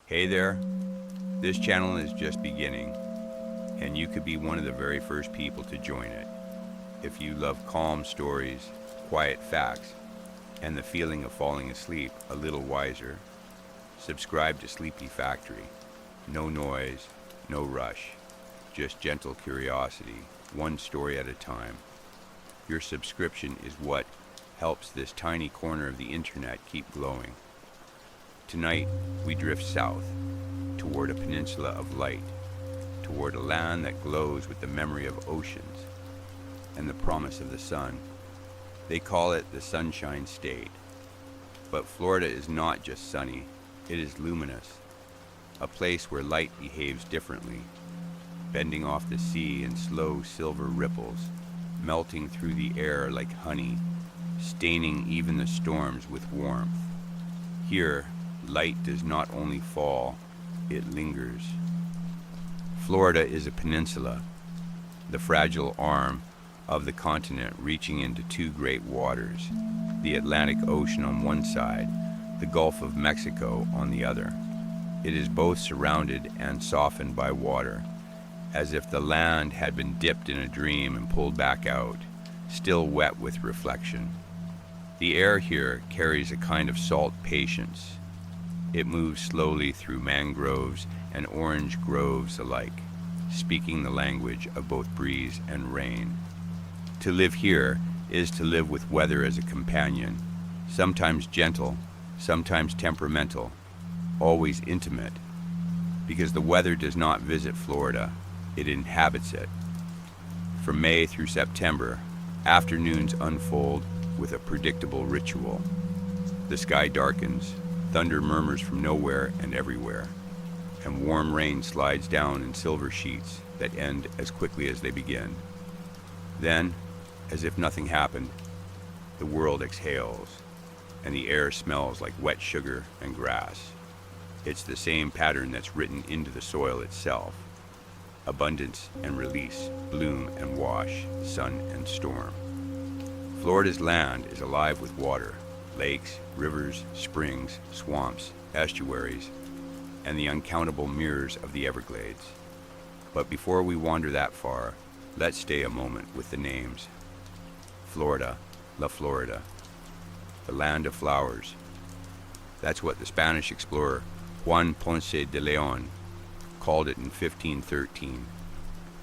Hey there, this channel is just beginning, and you could be one of the very first people to join it. If you love calm stories, quiet facts, and the feeling of falling asleep a little wiser, subscribe to Sleepy Factory. No noise, no rush, just gentle curiosity, one story at a time. Your subscription is what helps this tiny corner of the internet keep glowing. Tonight, we drift south, toward a peninsula of light, toward a land that glows with the memory of oceans and the promise of the sun. They call it the Sunshine State. But Florida is not just sunny, it is luminous, a place where light behaves differently, bending off the sea in slow silver ripples, melting through the air like honey, staining even the storms with warmth. Here, light does not only fall, it lingers. Florida is a peninsula, the fragile arm of the continent reaching into two great waters, the Atlantic Ocean on one side, the Gulf of Mexico on the other. It is both surrounded and softened by water, as if the land had been dipped in a dream and pulled back out, still wet with reflection. The air here carries a kind of salt patience. It moves slowly through mangroves and orange groves alike, speaking the language of both breeze and rain. To live here is to live with weather as a companion, sometimes gentle, sometimes temperamental, always intimate, because the weather does not visit Florida, it inhabits it. From May through September, afternoons unfold with a predictable ritual. The sky darkens, thunder murmurs from nowhere and everywhere, and warm rain slides down in silver sheets that end as quickly as they begin. Then, as if nothing happened, the world exhales, and the air smells like wet sugar and grass. It's the same pattern that's written into the soil itself. Abundance and release, bloom and wash, sun and storm. Florida's land is alive with water, lakes, rivers, springs, swamps, estuaries, and the uncountable mirrors of the Everglades. But before we wander that far, let's stay a moment with the names. Florida, La Florida, the land of flowers. That's what the Spanish explorer Juan Ponce de Leon called it in 1513,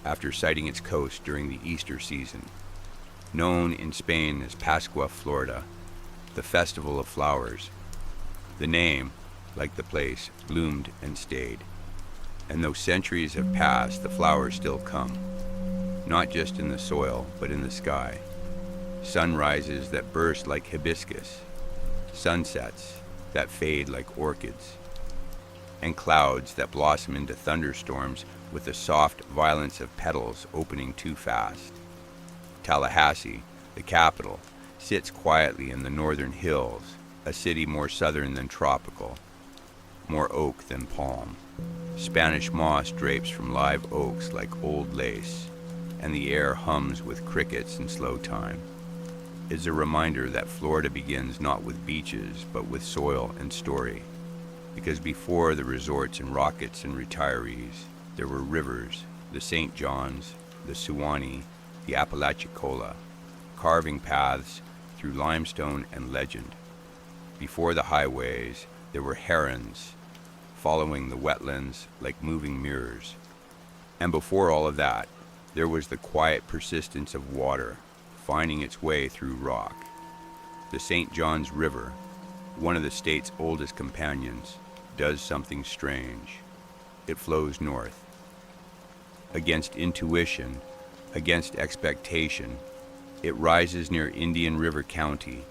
after sighting its coast during the Easter season. Known in Spain as Pascua Florida, the festival of flowers. The name, like the place, bloomed and stayed. And though centuries have passed, the flowers still come, not just in the soil, but in the sky. Sunrises that burst like hibiscus, sunsets that fade like orchids, and clouds that blossom into thunderstorms with the soft violence of petals opening too fast. Tallahassee, the capital, sits quietly in the northern hills, a city more southern than tropical, more oak than palm. Spanish moss drapes from live oaks like old lace, and the air hums with crickets in slow time. It's a reminder that Florida begins not with beaches, but with soil and story. Because before the resorts and rockets and retirees, there were rivers, the St. John's, the Suwannee, the Apalachicola, carving paths through limestone and legend. Before the highways, there were herons, following the wetlands like moving mirrors. And before all of that, there was the quiet persistence of water, finding its way through rock. The St. John's River, one of the state's oldest companions, does something strange. It flows north. Against intuition, against expectation, it rises near Indian River County,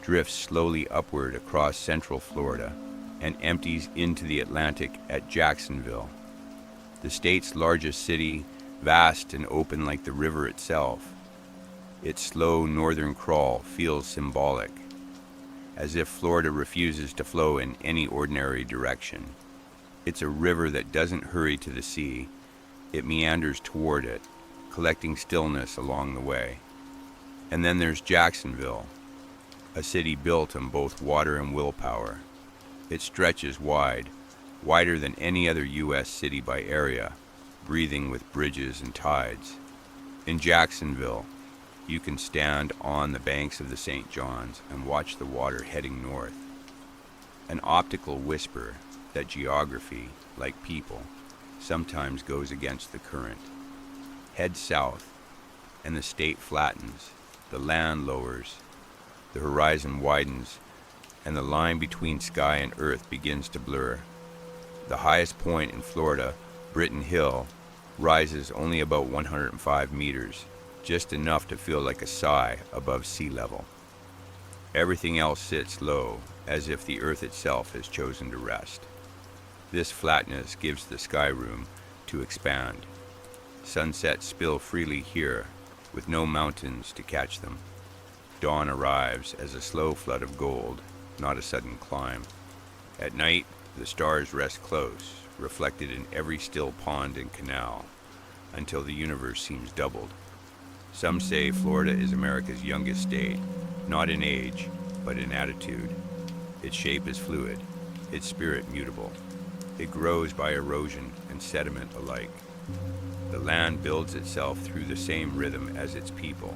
drifts slowly upward across central Florida, and empties into the Atlantic at Jacksonville, the state's largest city, vast and open like the river itself. Its slow northern crawl feels symbolic, as if Florida refuses to flow in any ordinary direction. It's a river that doesn't hurry to the sea. It meanders toward it, collecting stillness along the way. And then there's Jacksonville, a city built on both water and willpower. It stretches wide, wider than any other U.S. city by area, breathing with bridges and tides. In Jacksonville, you can stand on the banks of the St. Johns and watch the water heading north. An optical whisper that geography, like people, sometimes goes against the current. Head south, and the state flattens, the land lowers, the horizon widens, and the line between sky and earth begins to blur. The highest point in Florida, Britton Hill, rises only about 105 meters, just enough to feel like a sigh above sea level. Everything else sits low, as if the earth itself has chosen to rest. This flatness gives the sky room to expand. Sunsets spill freely here, with no mountains to catch them. Dawn arrives as a slow flood of gold, not a sudden climb. At night, the stars rest close, reflected in every still pond and canal, until the universe seems doubled. Some say Florida is America's youngest state, not in age, but in attitude. Its shape is fluid, its spirit mutable. It grows by erosion and sediment alike. The land builds itself through the same rhythm as its people.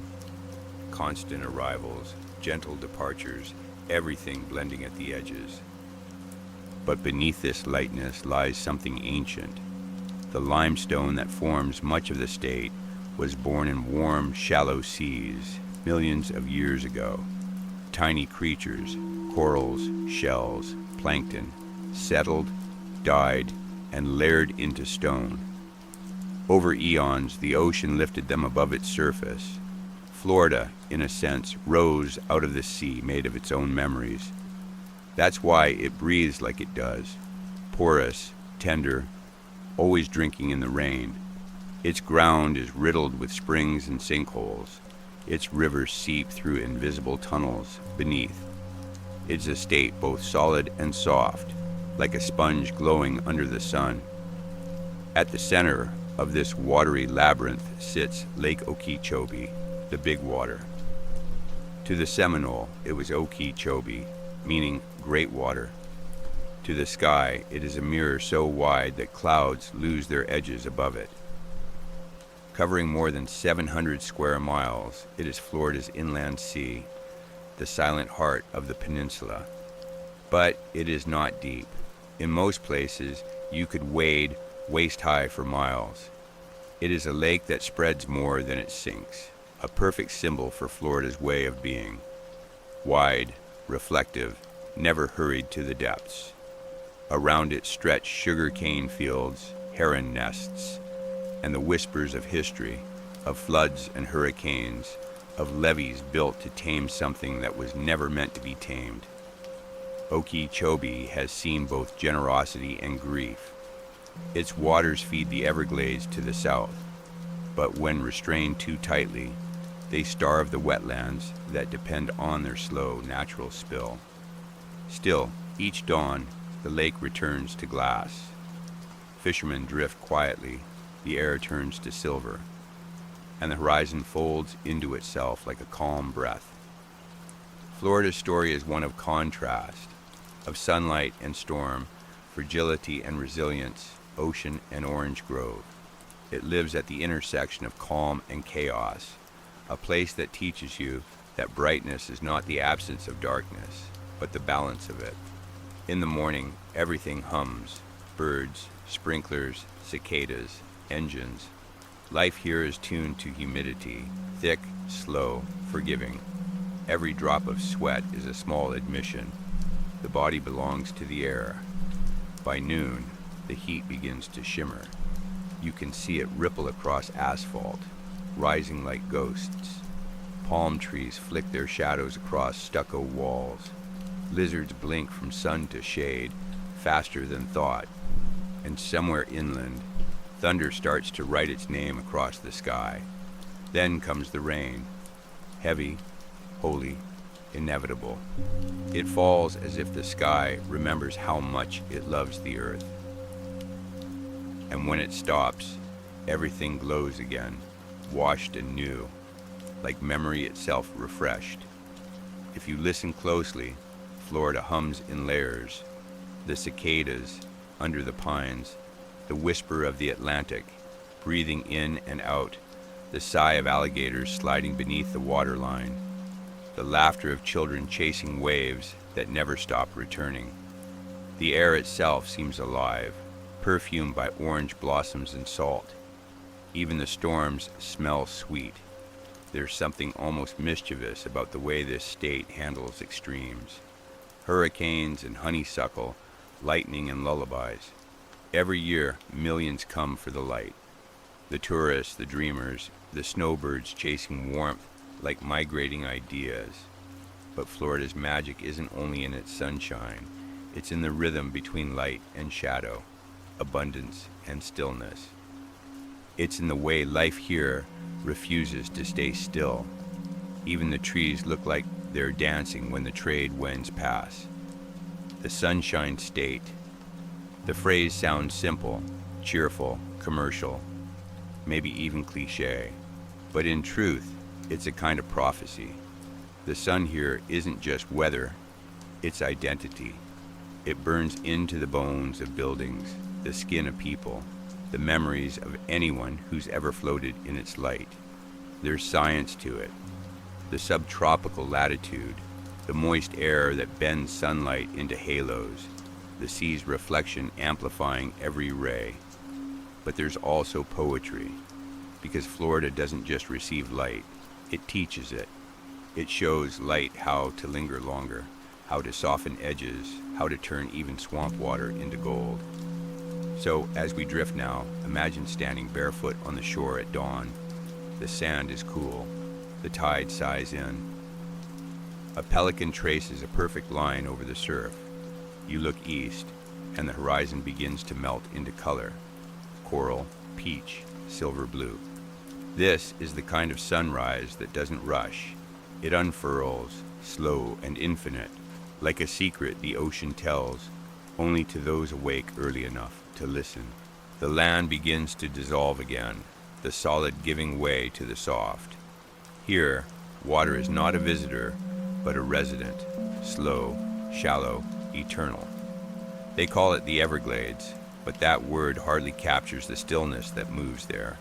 Constant arrivals, gentle departures, everything blending at the edges. But beneath this lightness lies something ancient. The limestone that forms much of the state was born in warm, shallow seas millions of years ago. Tiny creatures, corals, shells, plankton, settled, died, and layered into stone. Over eons, the ocean lifted them above its surface. Florida, in a sense, rose out of the sea made of its own memories. That's why it breathes like it does, porous, tender, always drinking in the rain. Its ground is riddled with springs and sinkholes. Its rivers seep through invisible tunnels beneath. It's a state both solid and soft, like a sponge glowing under the sun. At the center of this watery labyrinth sits Lake Okeechobee, the big water. To the Seminole, it was Okeechobee, meaning great water. To the sky, it is a mirror so wide that clouds lose their edges above it. Covering more than 700 square miles, it is Florida's inland sea, the silent heart of the peninsula. But it is not deep. In most places, you could wade waist-high for miles. It is a lake that spreads more than it sinks, a perfect symbol for Florida's way of being. Wide, reflective, never hurried to the depths. Around it stretch sugar-cane fields, heron nests, and the whispers of history, of floods and hurricanes, of levees built to tame something that was never meant to be tamed. Okeechobee has seen both generosity and grief. Its waters feed the Everglades to the south, but when restrained too tightly, they starve the wetlands that depend on their slow, natural spill. Still, each dawn, the lake returns to glass. Fishermen drift quietly, the air turns to silver, and the horizon folds into itself like a calm breath. Florida's story is one of contrast, of sunlight and storm, fragility and resilience, ocean and orange grove. It lives at the intersection of calm and chaos, a place that teaches you that brightness is not the absence of darkness, but the balance of it. In the morning, everything hums, birds, sprinklers, cicadas, engines. Life here is tuned to humidity, thick, slow, forgiving. Every drop of sweat is a small admission. The body belongs to the air. By noon, the heat begins to shimmer. You can see it ripple across asphalt, rising like ghosts. Palm trees flick their shadows across stucco walls. Lizards blink from sun to shade, faster than thought. And somewhere inland, thunder starts to write its name across the sky. Then comes the rain, heavy, holy, inevitable. It falls as if the sky remembers how much it loves the earth. And when it stops, everything glows again, washed and new, like memory itself refreshed. If you listen closely, Florida hums in layers. The cicadas, under the pines, the whisper of the Atlantic, breathing in and out, the sigh of alligators sliding beneath the waterline, the laughter of children chasing waves that never stop returning. The air itself seems alive, perfumed by orange blossoms and salt. Even the storms smell sweet. There's something almost mischievous about the way this state handles extremes. Hurricanes and honeysuckle, lightning and lullabies. Every year, millions come for the light. The tourists, the dreamers, the snowbirds chasing warmth like migrating ideas. But Florida's magic isn't only in its sunshine. It's in the rhythm between light and shadow, abundance and stillness. It's in the way life here refuses to stay still. Even the trees look like they're dancing when the trade winds pass. The Sunshine State. The phrase sounds simple, cheerful, commercial, maybe even cliché. But in truth, it's a kind of prophecy. The sun here isn't just weather, it's identity. It burns into the bones of buildings, the skin of people, the memories of anyone who's ever floated in its light. There's science to it. The subtropical latitude, the moist air that bends sunlight into halos, the sea's reflection amplifying every ray. But there's also poetry, because Florida doesn't just receive light, it teaches it. It shows light how to linger longer, how to soften edges, how to turn even swamp water into gold. So, as we drift now, imagine standing barefoot on the shore at dawn. The sand is cool. The tide sighs in. A pelican traces a perfect line over the surf. You look east, and the horizon begins to melt into color. Coral, peach, silver blue. This is the kind of sunrise that doesn't rush. It unfurls, slow and infinite, like a secret the ocean tells, only to those awake early enough to listen. The land begins to dissolve again, the solid giving way to the soft. Here, water is not a visitor, but a resident, slow, shallow, eternal. They call it the Everglades, but that word hardly captures the stillness that moves there.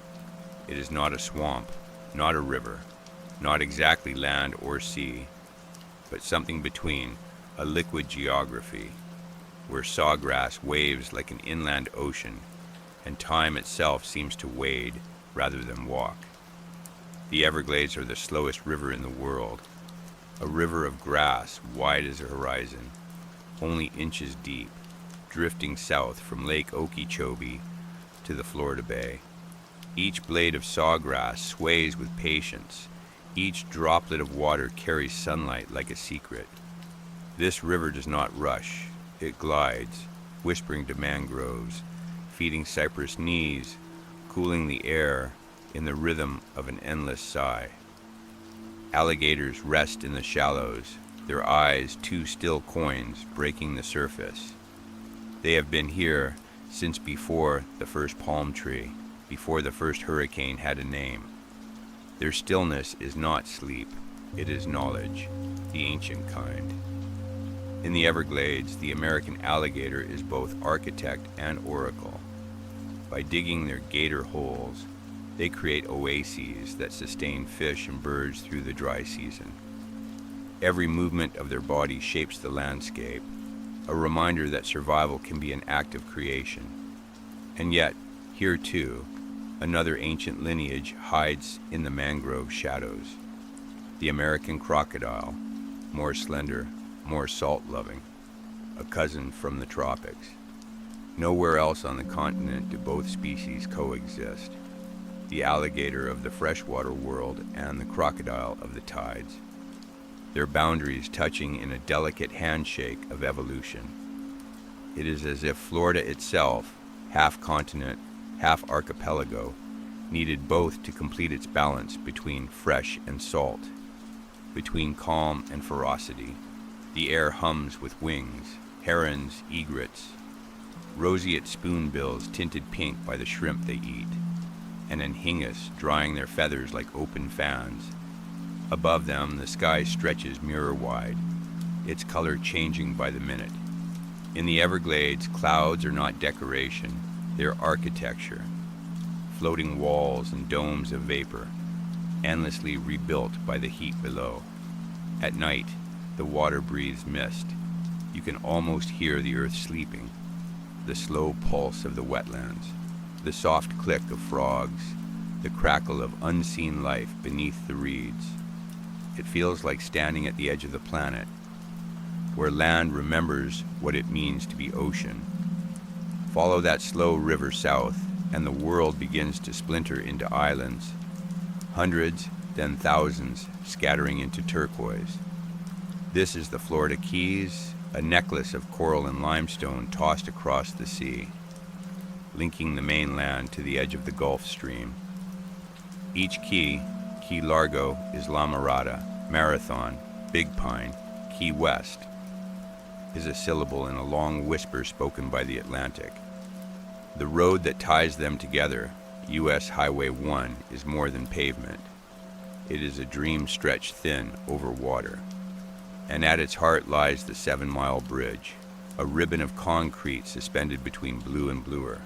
It is not a swamp, not a river, not exactly land or sea, but something between, a liquid geography, where sawgrass waves like an inland ocean, and time itself seems to wade rather than walk. The Everglades are the slowest river in the world, a river of grass wide as a horizon, only inches deep, drifting south from Lake Okeechobee to the Florida Bay. Each blade of sawgrass sways with patience. Each droplet of water carries sunlight like a secret. This river does not rush. It glides, whispering to mangroves, feeding cypress knees, cooling the air in the rhythm of an endless sigh. Alligators rest in the shallows, their eyes two still coins breaking the surface. They have been here since before the first palm tree, before the first hurricane had a name. Their stillness is not sleep, it is knowledge, the ancient kind. In the Everglades, the American alligator is both architect and oracle. By digging their gator holes, they create oases that sustain fish and birds through the dry season. Every movement of their body shapes the landscape, a reminder that survival can be an act of creation. And yet, here too, another ancient lineage hides in the mangrove shadows. The American crocodile, more slender, more salt-loving, a cousin from the tropics. Nowhere else on the continent do both species coexist, the alligator of the freshwater world and the crocodile of the tides, their boundaries touching in a delicate handshake of evolution. It is as if Florida itself, half continent, half archipelago, needed both to complete its balance between fresh and salt, between calm and ferocity. The air hums with wings, herons, egrets, roseate spoonbills tinted pink by the shrimp they eat, and anhingas drying their feathers like open fans. Above them, the sky stretches mirror-wide, its color changing by the minute. In the Everglades, clouds are not decoration, they're architecture. Floating walls and domes of vapor, endlessly rebuilt by the heat below. At night, the water breathes mist. You can almost hear the earth sleeping, the slow pulse of the wetlands, the soft click of frogs, the crackle of unseen life beneath the reeds. It feels like standing at the edge of the planet, where land remembers what it means to be ocean. Follow that slow river south, and the world begins to splinter into islands, hundreds, then thousands, scattering into turquoise. This is the Florida Keys, a necklace of coral and limestone tossed across the sea, linking the mainland to the edge of the Gulf Stream. Each key, Key Largo, is La Mirada, Marathon, Big Pine, Key West, is a syllable in a long whisper spoken by the Atlantic. The road that ties them together, U.S. Highway 1, is more than pavement. It is a dream stretched thin over water. And at its heart lies the 7-mile bridge, a ribbon of concrete suspended between blue and bluer.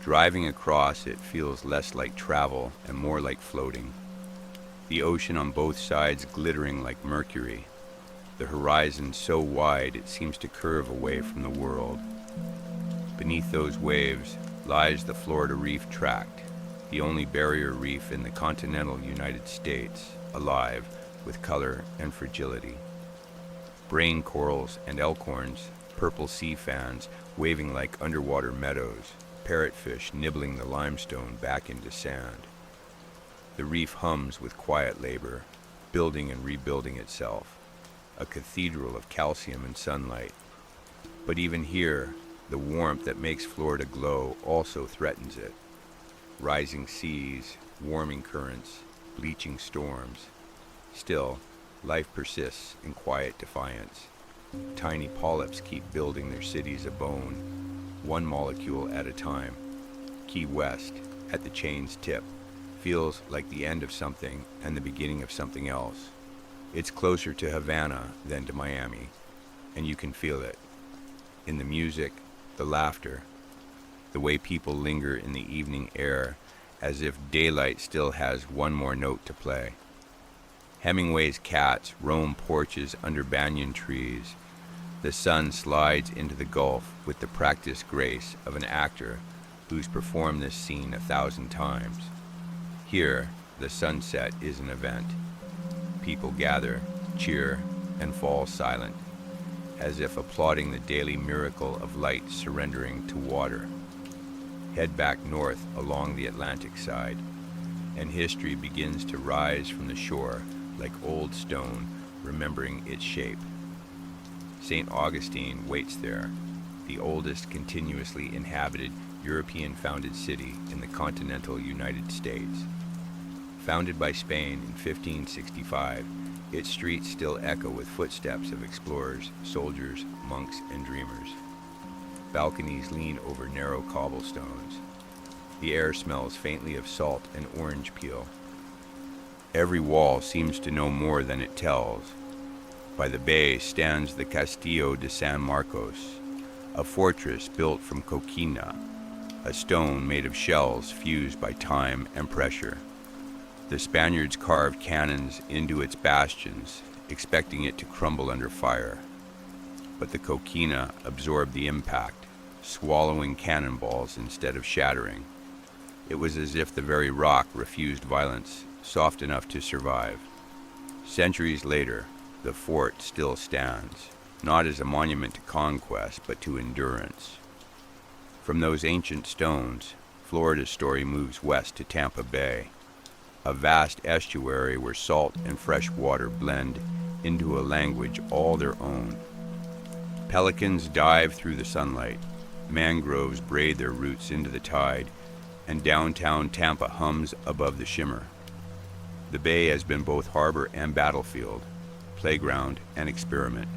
Driving across it feels less like travel and more like floating. The ocean on both sides glittering like mercury. The horizon so wide it seems to curve away from the world. Beneath those waves lies the Florida Reef Tract, the only barrier reef in the continental United States, alive with color and fragility. Brain corals and elkhorns, purple sea fans waving like underwater meadows, parrotfish nibbling the limestone back into sand. The reef hums with quiet labor, building and rebuilding itself, a cathedral of calcium and sunlight. But even here, the warmth that makes Florida glow also threatens it. Rising seas, warming currents, bleaching storms. Still, life persists in quiet defiance. Tiny polyps keep building their cities of bone, one molecule at a time. Key West, at the chain's tip, feels like the end of something and the beginning of something else. It's closer to Havana than to Miami, and you can feel it. In the music, the laughter, the way people linger in the evening air as if daylight still has one more note to play. Hemingway's cats roam porches under banyan trees. The sun slides into the Gulf with the practiced grace of an actor who's performed this scene 1,000 times. Here, the sunset is an event. People gather, cheer, and fall silent, as if applauding the daily miracle of light surrendering to water. Head back north along the Atlantic side, and history begins to rise from the shore like old stone remembering its shape. St. Augustine waits there, the oldest continuously inhabited European-founded city in the continental United States. Founded by Spain in 1565, its streets still echo with footsteps of explorers, soldiers, monks, and dreamers. Balconies lean over narrow cobblestones. The air smells faintly of salt and orange peel. Every wall seems to know more than it tells. By the bay stands the Castillo de San Marcos, a fortress built from coquina, a stone made of shells fused by time and pressure. The Spaniards carved cannons into its bastions, expecting it to crumble under fire. But the coquina absorbed the impact, swallowing cannonballs instead of shattering. It was as if the very rock refused violence, soft enough to survive. Centuries later, the fort still stands, not as a monument to conquest, but to endurance. From those ancient stones, Florida's story moves west to Tampa Bay, a vast estuary where salt and fresh water blend into a language all their own. Pelicans dive through the sunlight, mangroves braid their roots into the tide, and downtown Tampa hums above the shimmer. The bay has been both harbor and battlefield, playground and experiment.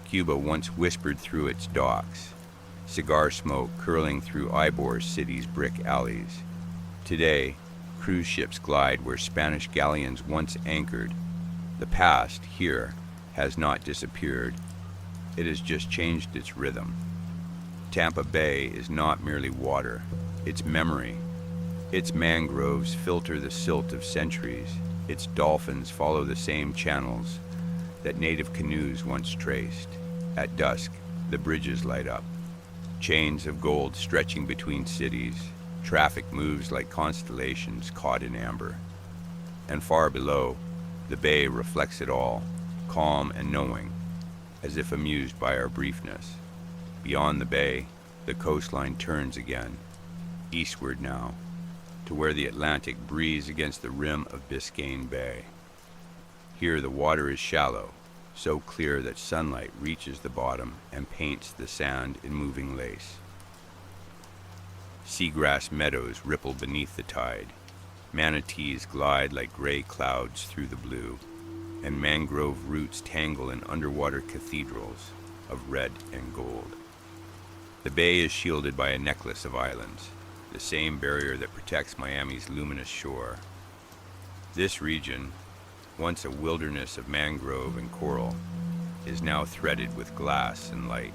Cuba once whispered through its docks, cigar smoke curling through Ybor City's brick alleys. Today, cruise ships glide where Spanish galleons once anchored. The past, here, has not disappeared. It has just changed its rhythm. Tampa Bay is not merely water, it's memory. Its mangroves filter the silt of centuries. Its dolphins follow the same channels that native canoes once traced. At dusk, the bridges light up. Chains of gold stretching between cities. Traffic moves like constellations caught in amber. And far below, the bay reflects it all, calm and knowing, as if amused by our briefness. Beyond the bay, the coastline turns again, eastward now, to where the Atlantic breathes against the rim of Biscayne Bay. Here the water is shallow, so clear that sunlight reaches the bottom and paints the sand in moving lace. Seagrass meadows ripple beneath the tide. Manatees glide like gray clouds through the blue, and mangrove roots tangle in underwater cathedrals of red and gold. The bay is shielded by a necklace of islands, the same barrier that protects Miami's luminous shore. This region, once a wilderness of mangrove and coral, is now threaded with glass and light.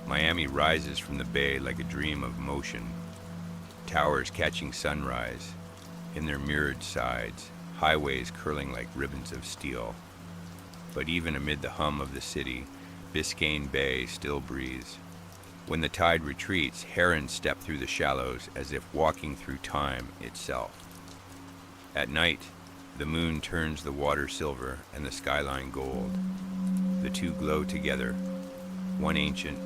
Miami rises from the bay like a dream of motion, towers catching sunrise in their mirrored sides, highways curling like ribbons of steel. But even amid the hum of the city, Biscayne Bay still breathes. When the tide retreats, herons step through the shallows as if walking through time itself. At night, the moon turns the water silver and the skyline gold. The two glow together, one ancient,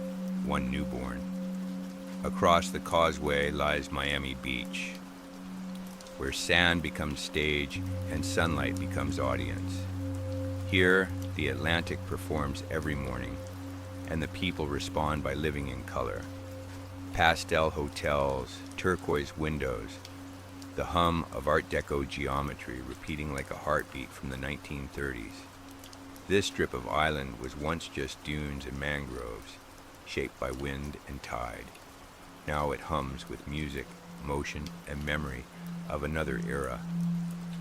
one newborn. Across the causeway lies Miami Beach, where sand becomes stage and sunlight becomes audience. Here, the Atlantic performs every morning, and the people respond by living in color. Pastel hotels, turquoise windows, the hum of Art Deco geometry repeating like a heartbeat from the 1930s. This strip of island was once just dunes and mangroves, shaped by wind and tide. Now it hums with music, motion, and memory of another era.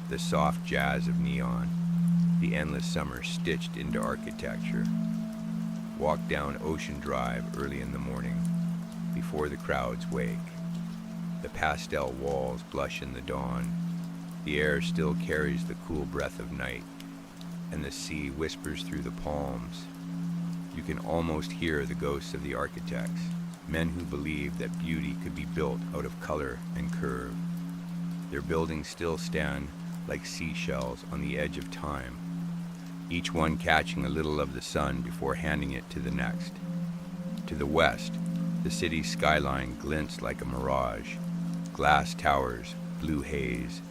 The soft jazz of neon, the endless summer stitched into architecture. Walk down Ocean Drive early in the morning, before the crowds wake. The pastel walls blush in the dawn. The air still carries the cool breath of night, and the sea whispers through the palms. You can almost hear the ghosts of the architects, men who believed that beauty could be built out of color and curve. Their buildings still stand like seashells on the edge of time, each one catching a little of the sun before handing it to the next. To the west, the city's skyline glints like a mirage, glass towers, blue haze,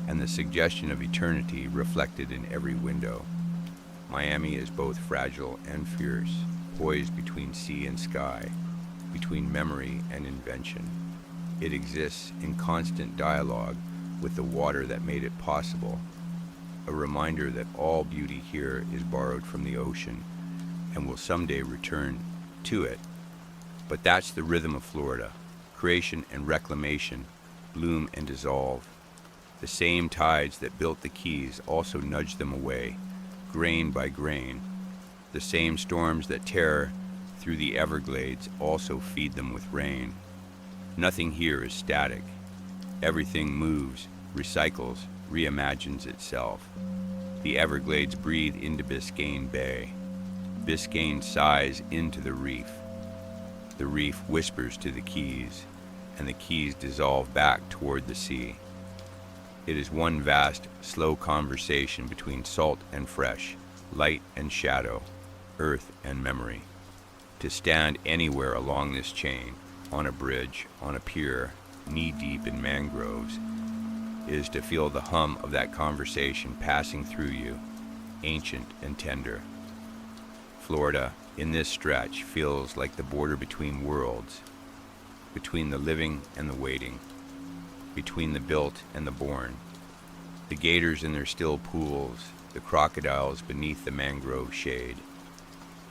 and the suggestion of eternity reflected in every window. Miami is both fragile and fierce, poised between sea and sky, between memory and invention. It exists in constant dialogue with the water that made it possible, a reminder that all beauty here is borrowed from the ocean and will someday return to it. But that's the rhythm of Florida. Creation and reclamation, bloom and dissolve. The same tides that built the Keys also nudge them away, grain by grain. The same storms that tear through the Everglades also feed them with rain. Nothing here is static. Everything moves, recycles, reimagines itself. The Everglades breathe into Biscayne Bay. Biscayne sighs into the reef. The reef whispers to the Keys, and the Keys dissolve back toward the sea. It is one vast, slow conversation between salt and fresh, light and shadow, earth and memory. To stand anywhere along this chain, on a bridge, on a pier, knee-deep in mangroves, is to feel the hum of that conversation passing through you, ancient and tender. Florida, in this stretch, feels like the border between worlds, between the living and the waiting, between the built and the born. The gators in their still pools, the crocodiles beneath the mangrove shade,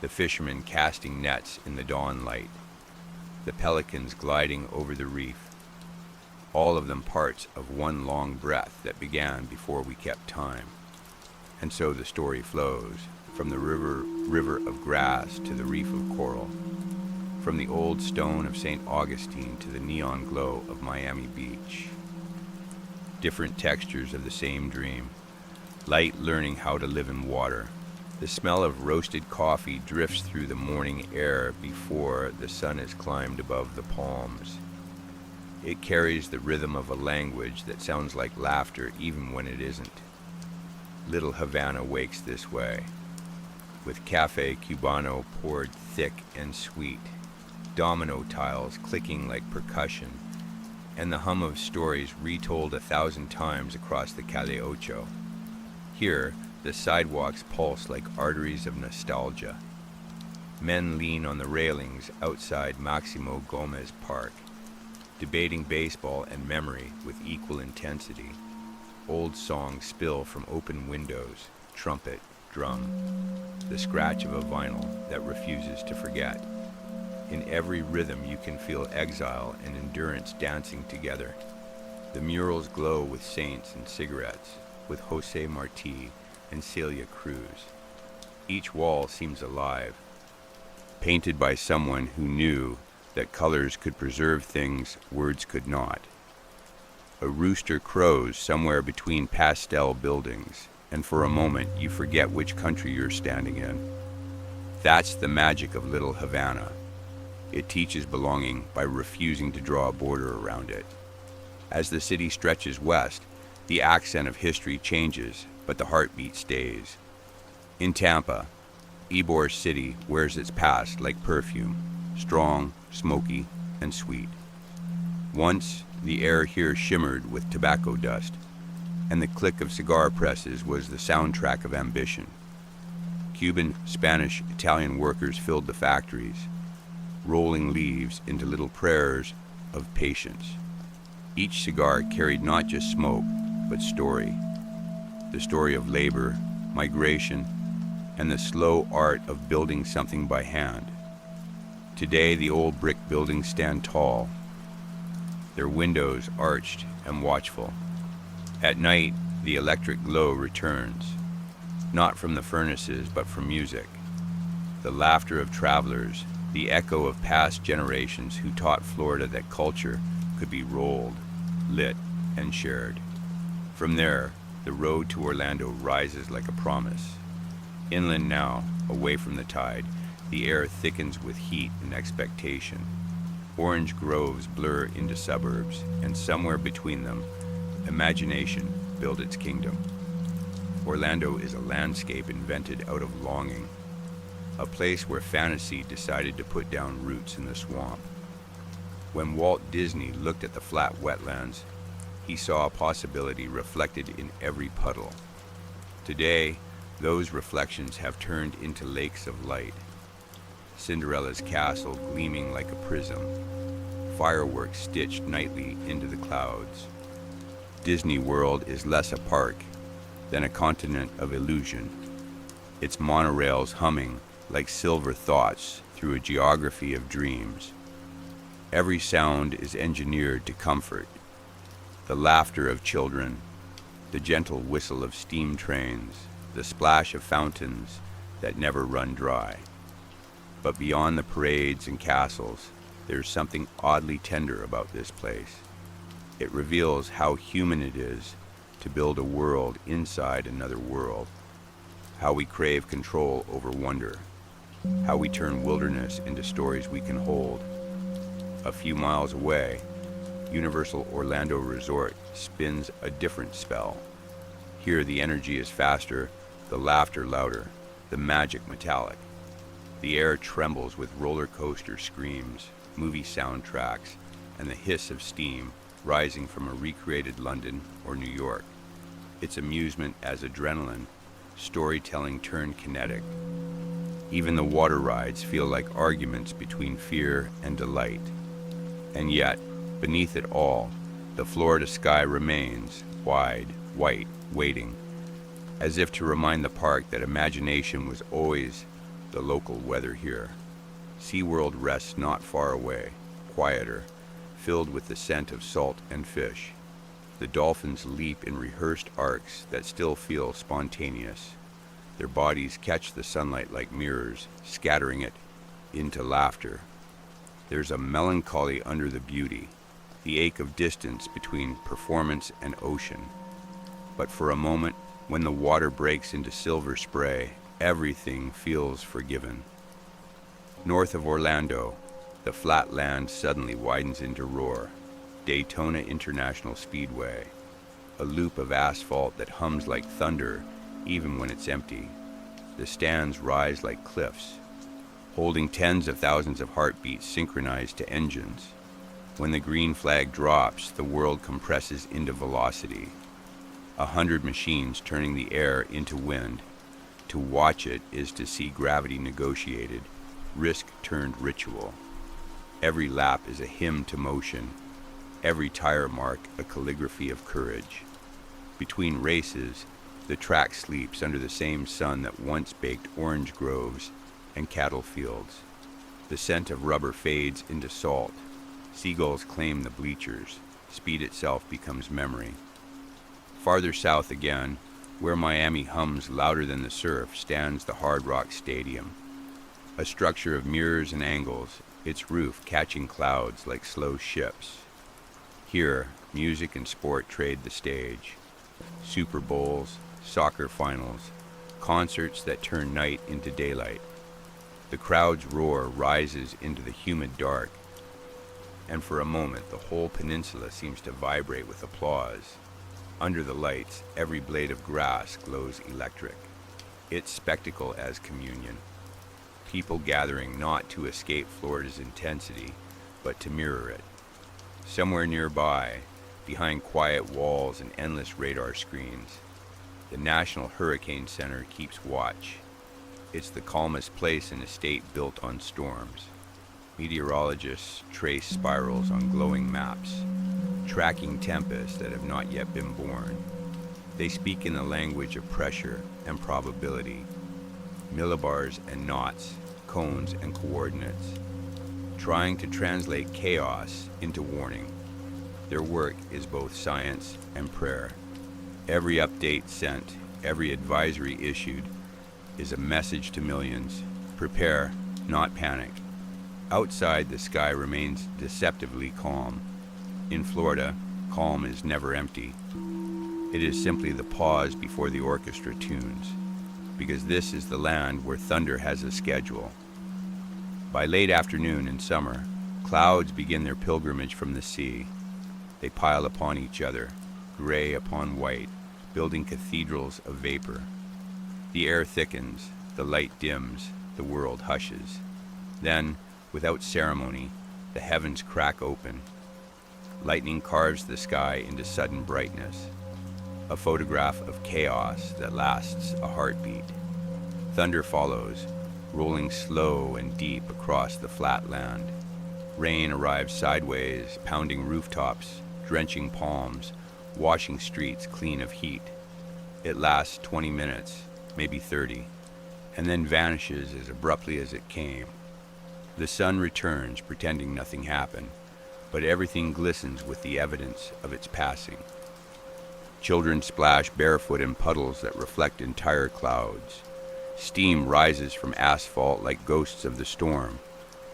the fishermen casting nets in the dawn light, the pelicans gliding over the reef, all of them parts of one long breath that began before we kept time. And so the story flows, from the river of grass to the reef of coral, from the old stone of St. Augustine to the neon glow of Miami Beach. Different textures of the same dream. Light learning how to live in water. The smell of roasted coffee drifts through the morning air before the sun has climbed above the palms. It carries the rhythm of a language that sounds like laughter even when it isn't. Little Havana wakes this way, with Cafe Cubano poured thick and sweet, domino tiles clicking like percussion, and the hum of stories retold 1,000 times across the Calle Ocho. Here, the sidewalks pulse like arteries of nostalgia. Men lean on the railings outside Maximo Gomez Park, debating baseball and memory with equal intensity. Old songs spill from open windows, trumpet, drum, the scratch of a vinyl that refuses to forget. In every rhythm you can feel exile and endurance dancing together. The murals glow with saints and cigarettes, with Jose Marti and Celia Cruz. Each wall seems alive, painted by someone who knew that colors could preserve things words could not. A rooster crows somewhere between pastel buildings, and for a moment you forget which country you're standing in. That's the magic of Little Havana. It teaches belonging by refusing to draw a border around it. As the city stretches west, the accent of history changes, but the heartbeat stays. In Tampa, Ybor City wears its past like perfume, strong, smoky, and sweet. Once, the air here shimmered with tobacco dust, and the click of cigar presses was the soundtrack of ambition. Cuban, Spanish, Italian workers filled the factories, rolling leaves into little prayers of patience. Each cigar carried not just smoke, but story. The story of labor, migration, and the slow art of building something by hand. Today, the old brick buildings stand tall, their windows arched and watchful. At night, the electric glow returns, not from the furnaces, but from music. The laughter of travelers, the echo of past generations who taught Florida that culture could be rolled, lit, and shared. From there, the road to Orlando rises like a promise. Inland now, away from the tide, the air thickens with heat and expectation. Orange groves blur into suburbs, and somewhere between them, imagination builds its kingdom. Orlando is a landscape invented out of longing, a place where fantasy decided to put down roots in the swamp. When Walt Disney looked at the flat wetlands, he saw a possibility reflected in every puddle. Today, those reflections have turned into lakes of light. Cinderella's castle gleaming like a prism, fireworks stitched nightly into the clouds. Disney World is less a park than a continent of illusion, its monorails humming like silver thoughts through a geography of dreams. Every sound is engineered to comfort. The laughter of children, the gentle whistle of steam trains, the splash of fountains that never run dry. But beyond the parades and castles, there's something oddly tender about this place. It reveals how human it is to build a world inside another world, how we crave control over wonder, how we turn wilderness into stories we can hold. A few miles away, Universal Orlando Resort spins a different spell. Here the energy is faster, the laughter louder, the magic metallic. The air trembles with roller coaster screams, movie soundtracks, and the hiss of steam rising from a recreated London or New York. Its amusement as adrenaline, storytelling turned kinetic. Even the water rides feel like arguments between fear and delight. And yet, beneath it all, the Florida sky remains wide, white, waiting, as if to remind the park that imagination was always the local weather here. SeaWorld rests not far away, quieter, filled with the scent of salt and fish. The dolphins leap in rehearsed arcs that still feel spontaneous. Their bodies catch the sunlight like mirrors, scattering it into laughter. There's a melancholy under the beauty, the ache of distance between performance and ocean. But for a moment, when the water breaks into silver spray, everything feels forgiven. North of Orlando, the flat land suddenly widens into roar. Daytona International Speedway, a loop of asphalt that hums like thunder even when it's empty. The stands rise like cliffs, holding tens of thousands of heartbeats synchronized to engines. When the green flag drops, the world compresses into velocity. 100 machines turning the air into wind. To watch it is to see gravity negotiated, risk turned ritual. Every lap is a hymn to motion, every tire mark a calligraphy of courage. Between races, the track sleeps under the same sun that once baked orange groves and cattle fields. The scent of rubber fades into salt. Seagulls claim the bleachers. Speed itself becomes memory. Farther south again, where Miami hums louder than the surf, stands the Hard Rock Stadium, a structure of mirrors and angles, its roof catching clouds like slow ships. Here, music and sport trade the stage. Super Bowls, soccer finals, concerts that turn night into daylight. The crowd's roar rises into the humid dark, and for a moment the whole peninsula seems to vibrate with applause. Under the lights, every blade of grass glows electric. It's spectacle as communion. People gathering not to escape Florida's intensity, but to mirror it. Somewhere nearby, behind quiet walls and endless radar screens, the National Hurricane Center keeps watch. It's the calmest place in a state built on storms. Meteorologists trace spirals on glowing maps, tracking tempests that have not yet been born. They speak in the language of pressure and probability, millibars and knots, cones and coordinates, trying to translate chaos into warning. Their work is both science and prayer. Every update sent, every advisory issued, is a message to millions. Prepare, not panic. Outside, the sky remains deceptively calm. In Florida, calm is never empty. It is simply the pause before the orchestra tunes, because this is the land where thunder has a schedule. By late afternoon in summer, clouds begin their pilgrimage from the sea. They pile upon each other, gray upon white, building cathedrals of vapor. The air thickens, the light dims, the world hushes. Then, without ceremony, the heavens crack open. Lightning carves the sky into sudden brightness, a photograph of chaos that lasts a heartbeat. Thunder follows, rolling slow and deep across the flat land. Rain arrives sideways, pounding rooftops, drenching palms, washing streets clean of heat. It lasts 20 minutes, maybe 30, and then vanishes as abruptly as it came. The sun returns, pretending nothing happened, but everything glistens with the evidence of its passing. Children splash barefoot in puddles that reflect entire clouds. Steam rises from asphalt like ghosts of the storm.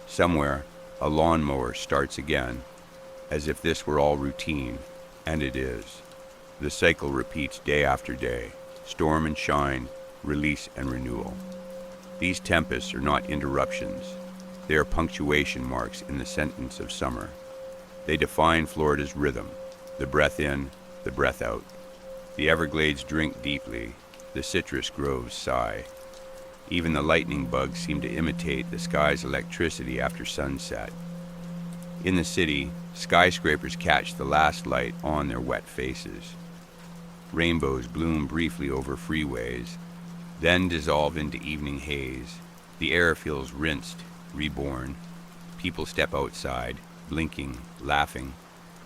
Somewhere, a lawnmower starts again, as if this were all routine, and it is. The cycle repeats day after day, storm and shine, release and renewal. These tempests are not interruptions. They are punctuation marks in the sentence of summer. They define Florida's rhythm, the breath in, the breath out. The Everglades drink deeply, the citrus groves sigh. Even the lightning bugs seem to imitate the sky's electricity after sunset. In the city, skyscrapers catch the last light on their wet faces. Rainbows bloom briefly over freeways, then dissolve into evening haze. The air feels rinsed, reborn. People step outside, blinking, laughing,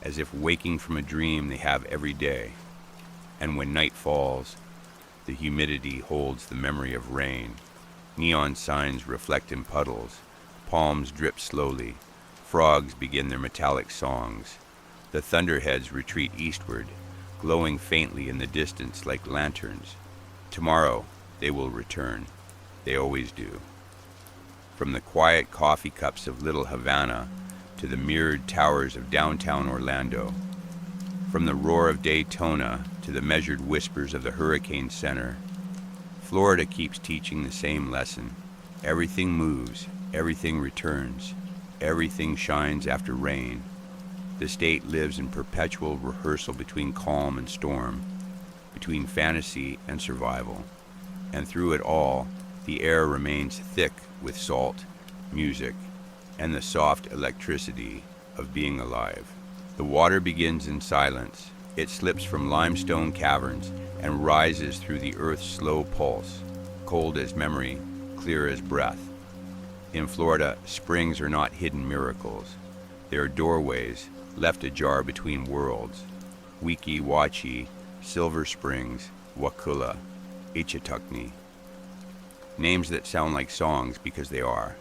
as if waking from a dream they have every day. And when night falls, the humidity holds the memory of rain. Neon signs reflect in puddles. Palms drip slowly. Frogs begin their metallic songs. The thunderheads retreat eastward, glowing faintly in the distance like lanterns. Tomorrow, they will return. They always do. From the quiet coffee cups of Little Havana to the mirrored towers of downtown Orlando, from the roar of Daytona to the measured whispers of the Hurricane Center, Florida keeps teaching the same lesson. Everything moves, everything returns, everything shines after rain. The state lives in perpetual rehearsal between calm and storm, between fantasy and survival. And through it all, the air remains thick with salt, music, and the soft electricity of being alive. The water begins in silence. It slips from limestone caverns and rises through the earth's slow pulse, cold as memory, clear as breath. In Florida, springs are not hidden miracles. They are doorways left ajar between worlds. Weeki Wachee, Silver Springs, Wakulla, Ichetucknee. Names that sound like songs because they are.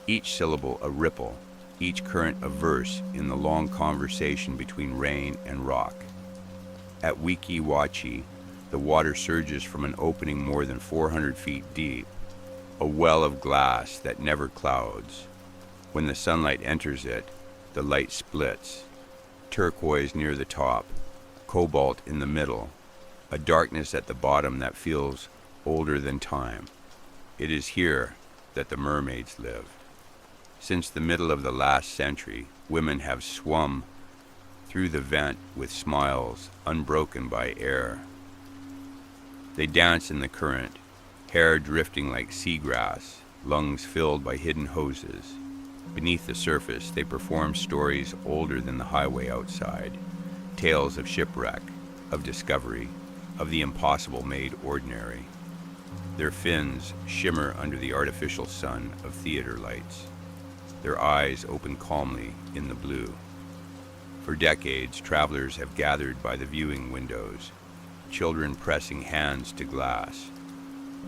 Each syllable a ripple, each current a verse in the long conversation between rain and rock. At Weeki Wachee, the water surges from an opening more than 400 feet deep, a well of glass that never clouds. When the sunlight enters it, the light splits, turquoise near the top, cobalt in the middle, a darkness at the bottom that feels older than time. It is here that the mermaids live. Since the middle of the last century, women have swum through the vent with smiles unbroken by air. They dance in the current, hair drifting like seagrass, lungs filled by hidden hoses. Beneath the surface, they perform stories older than the highway outside, tales of shipwreck, of discovery, of the impossible made ordinary. Their fins shimmer under the artificial sun of theater lights. Their eyes open calmly in the blue. For decades, travelers have gathered by the viewing windows, children pressing hands to glass,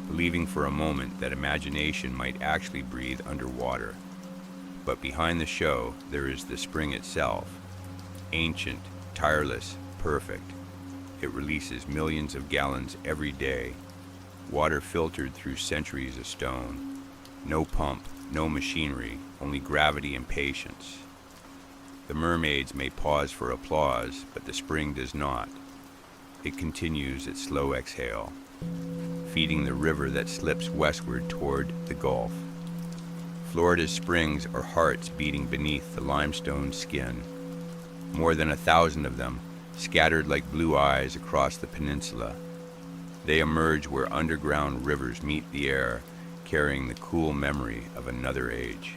believing for a moment that imagination might actually breathe underwater. But behind the show, there is the spring itself, ancient, tireless, perfect. It releases millions of gallons every day, water filtered through centuries of stone. No pump, no machinery, only gravity and patience. The mermaids may pause for applause, but the spring does not. It continues its slow exhale, feeding the river that slips westward toward the Gulf. Florida's springs are hearts beating beneath the limestone skin. More than 1,000 of them, scattered like blue eyes across the peninsula. They emerge where underground rivers meet the air, carrying the cool memory of another age.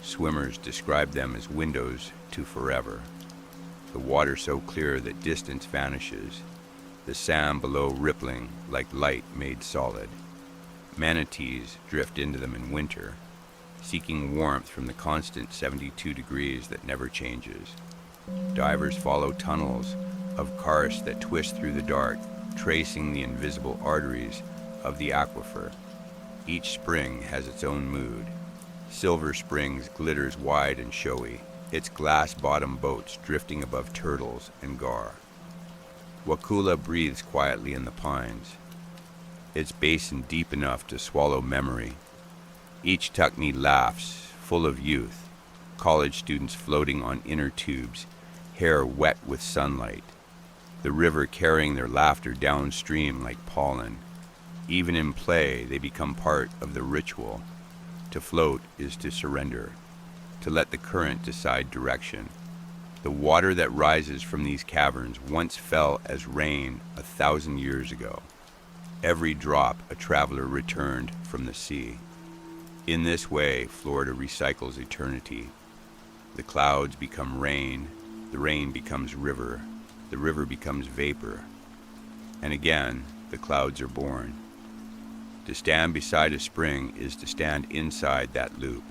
Swimmers describe them as windows to forever. The water so clear that distance vanishes, the sand below rippling like light made solid. Manatees drift into them in winter, seeking warmth from the constant 72 degrees that never changes. Divers follow tunnels of karst that twist through the dark, tracing the invisible arteries of the aquifer. Each spring has its own mood. Silver Springs glitters wide and showy, its glass-bottomed boats drifting above turtles and gar. Wakulla breathes quietly in the pines, its basin deep enough to swallow memory. Each tuckney laughs, full of youth, college students floating on inner tubes, hair wet with sunlight, the river carrying their laughter downstream like pollen. Even in play, they become part of the ritual. To float is to surrender, to let the current decide direction. The water that rises from these caverns once fell as rain 1,000 years ago. Every drop a traveler returned from the sea. In this way, Florida recycles eternity. The clouds become rain, the rain becomes river, the river becomes vapor. And again, the clouds are born. To stand beside a spring is to stand inside that loop,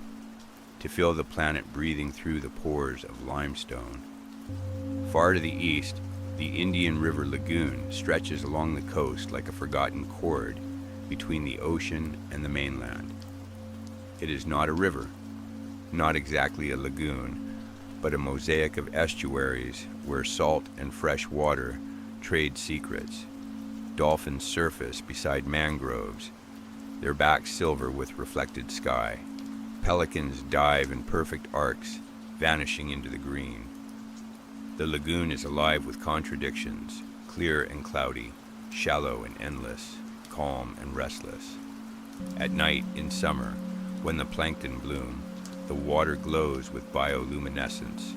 to feel the planet breathing through the pores of limestone. Far to the east, the Indian River Lagoon stretches along the coast like a forgotten cord between the ocean and the mainland. It is not a river, not exactly a lagoon, but a mosaic of estuaries where salt and fresh water trade secrets. dolphins surface beside mangroves, their backs silver with reflected sky. Pelicans dive in perfect arcs, vanishing into the green. The lagoon is alive with contradictions, clear and cloudy, shallow and endless, calm and restless. At night in summer, when the plankton bloom, the water glows with bioluminescence.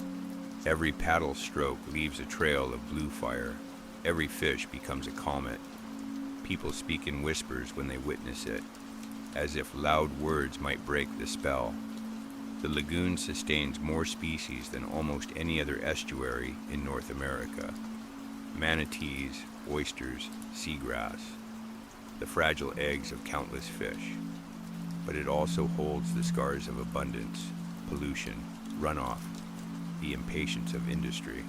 Every paddle stroke leaves a trail of blue fire. Every fish becomes a comet. People speak in whispers when they witness it, as if loud words might break the spell. The lagoon sustains more species than almost any other estuary in North America. Manatees, oysters, seagrass, the fragile eggs of countless fish. But it also holds the scars of abundance, pollution, runoff, the impatience of industry.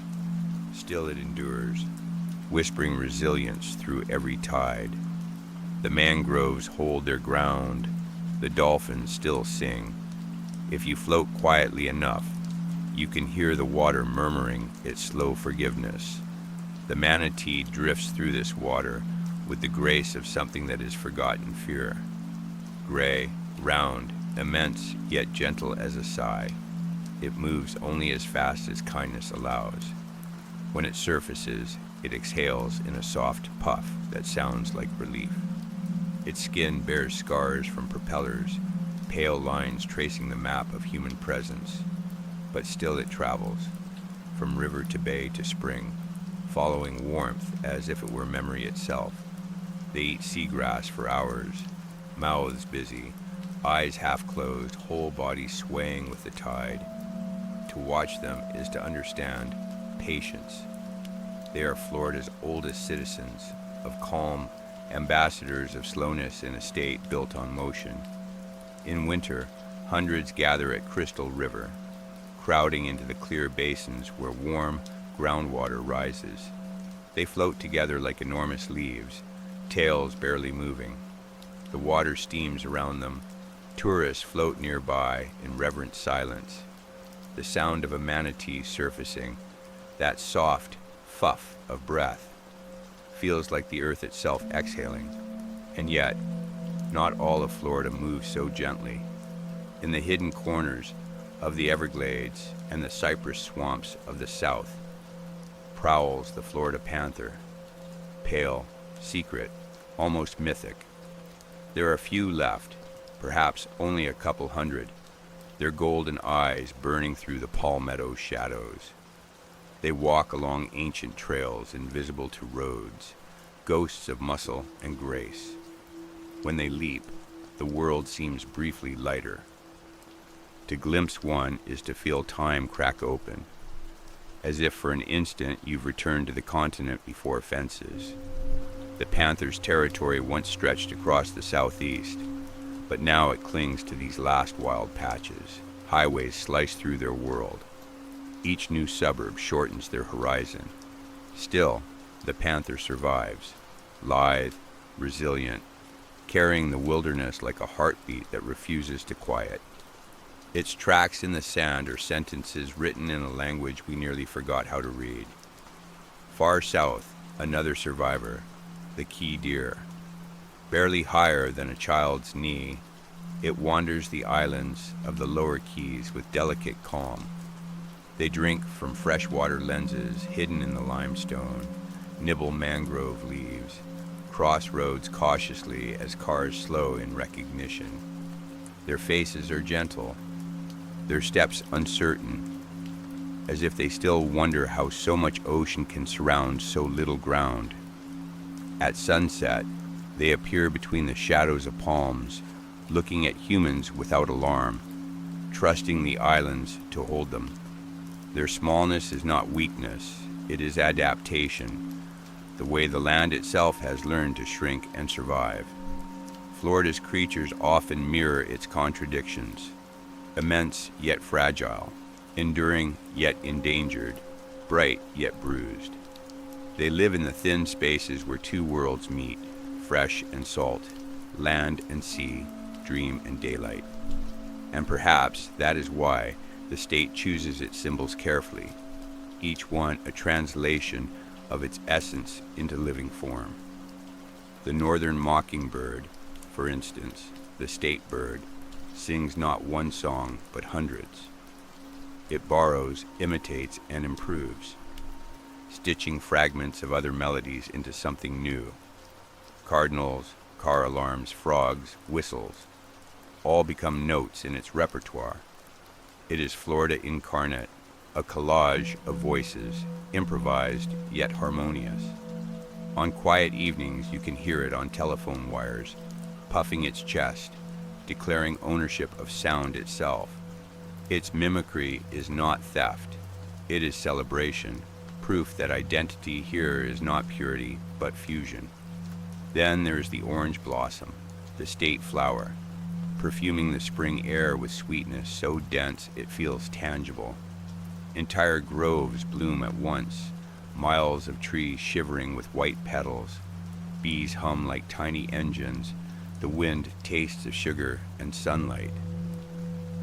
Still it endures, whispering resilience through every tide. The mangroves hold their ground, the dolphins still sing. If you float quietly enough, you can hear the water murmuring its slow forgiveness. The manatee drifts through this water with the grace of something that is forgotten fear. Gray, round, immense, yet gentle as a sigh, it moves only as fast as kindness allows. When it surfaces, it exhales in a soft puff that sounds like relief. Its skin bears scars from propellers, pale lines tracing the map of human presence. But still it travels, from river to bay to spring, following warmth as if it were memory itself. They eat seagrass for hours, mouths busy, eyes half closed, whole bodies swaying with the tide. To watch them is to understand patience. They are Florida's oldest citizens, of calm, ambassadors of slowness in a state built on motion. In winter, hundreds gather at Crystal River, crowding into the clear basins where warm groundwater rises. They float together like enormous leaves, tails barely moving. The water steams around them. Tourists float nearby in reverent silence. The sound of a manatee surfacing, that soft fuff of breath, feels like the earth itself exhaling. And yet, not all of Florida moves so gently. In the hidden corners of the Everglades and the cypress swamps of the south prowls the Florida panther, pale, secret, almost mythic. There are few left, perhaps only a couple hundred, their golden eyes burning through the palmetto shadows. They walk along ancient trails invisible to roads, ghosts of muscle and grace. When they leap, the world seems briefly lighter. To glimpse one is to feel time crack open, as if for an instant you've returned to the continent before fences. The panther's territory once stretched across the southeast, but now it clings to these last wild patches. Highways slice through their world. Each new suburb shortens their horizon. Still, the panther survives, lithe, resilient, carrying the wilderness like a heartbeat that refuses to quiet. Its tracks in the sand are sentences written in a language we nearly forgot how to read. Far south, another survivor, the key deer. Barely higher than a child's knee, it wanders the islands of the lower keys with delicate calm. They drink from freshwater lenses hidden in the limestone, nibble mangrove leaves, cross roads cautiously as cars slow in recognition. Their faces are gentle, their steps uncertain, as if they still wonder how so much ocean can surround so little ground. At sunset, they appear between the shadows of palms, looking at humans without alarm, trusting the islands to hold them. Their smallness is not weakness, it is adaptation, the way the land itself has learned to shrink and survive. Florida's creatures often mirror its contradictions, immense yet fragile, enduring yet endangered, bright yet bruised. They live in the thin spaces where two worlds meet, fresh and salt, land and sea, dream and daylight. And perhaps that is why the state chooses its symbols carefully, each one a translation of its essence into living form. The northern mockingbird, for instance, the state bird, sings not one song but hundreds. It borrows, imitates, and improves, stitching fragments of other melodies into something new. Cardinals, car alarms, frogs, whistles, all become notes in its repertoire. It is Florida incarnate, a collage of voices, improvised yet harmonious. On quiet evenings, you can hear it on telephone wires, puffing its chest, declaring ownership of sound itself. Its mimicry is not theft. It is celebration, proof that identity here is not purity, but fusion. Then there is the orange blossom, the state flower, perfuming the spring air with sweetness so dense it feels tangible. Entire groves bloom at once, miles of trees shivering with white petals. Bees hum like tiny engines. The wind tastes of sugar and sunlight.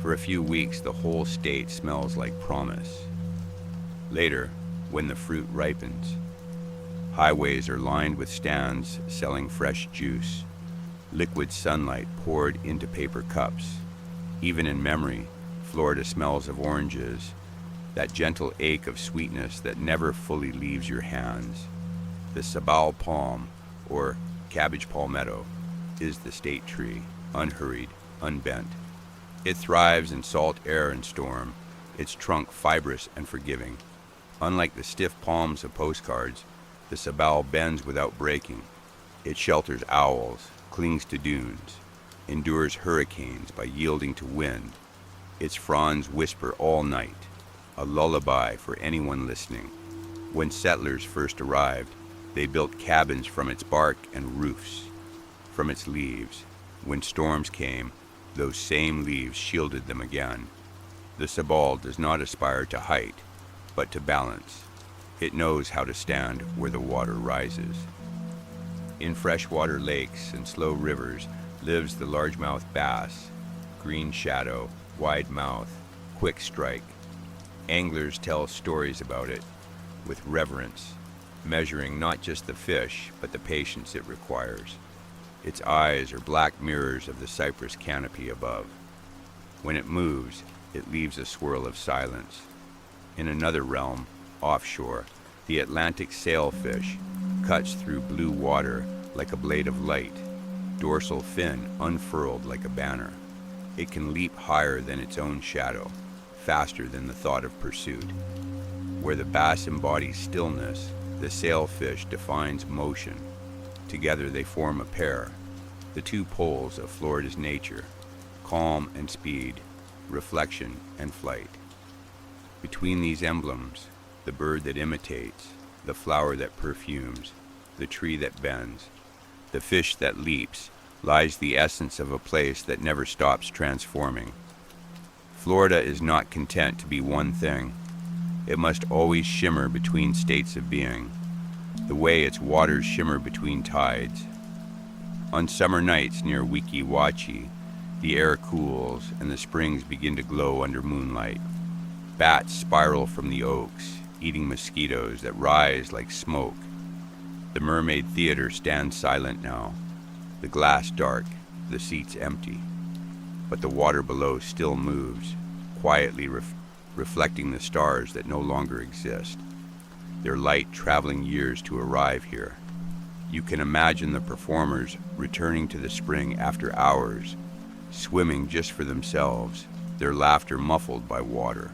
For a few weeks, the whole state smells like promise. Later, when the fruit ripens, highways are lined with stands selling fresh juice, liquid sunlight poured into paper cups. Even in memory, Florida smells of oranges, that gentle ache of sweetness that never fully leaves your hands. The sabal palm, or cabbage palmetto, is the state tree, unhurried, unbent. It thrives in salt air and storm, its trunk fibrous and forgiving. Unlike the stiff palms of postcards, the sabal bends without breaking. It shelters owls, clings to dunes, endures hurricanes by yielding to wind. Its fronds whisper all night, a lullaby for anyone listening. When settlers first arrived, they built cabins from its bark and roofs, from its leaves. When storms came, those same leaves shielded them again. The sabal does not aspire to height, but to balance. It knows how to stand where the water rises. In freshwater lakes and slow rivers lives the largemouth bass, green shadow, wide mouth, quick strike. Anglers tell stories about it with reverence, measuring not just the fish, but the patience it requires. Its eyes are black mirrors of the cypress canopy above. When it moves, it leaves a swirl of silence. In another realm, offshore, the Atlantic sailfish cuts through blue water like a blade of light, dorsal fin unfurled like a banner. It can leap higher than its own shadow, faster than the thought of pursuit. Where the bass embodies stillness, the sailfish defines motion. Together they form a pair, the two poles of Florida's nature, calm and speed, reflection and flight. Between these emblems, the bird that imitates, the flower that perfumes, the tree that bends, the fish that leaps, lies the essence of a place that never stops transforming. Florida is not content to be one thing. It must always shimmer between states of being, the way its waters shimmer between tides. On summer nights near Weeki Wachee, the air cools and the springs begin to glow under moonlight. Bats spiral from the oaks, eating mosquitoes that rise like smoke. The Mermaid Theater stands silent now, the glass dark, the seats empty. But the water below still moves, quietly reflecting the stars that no longer exist, their light traveling years to arrive here. You can imagine the performers returning to the spring after hours, swimming just for themselves, their laughter muffled by water.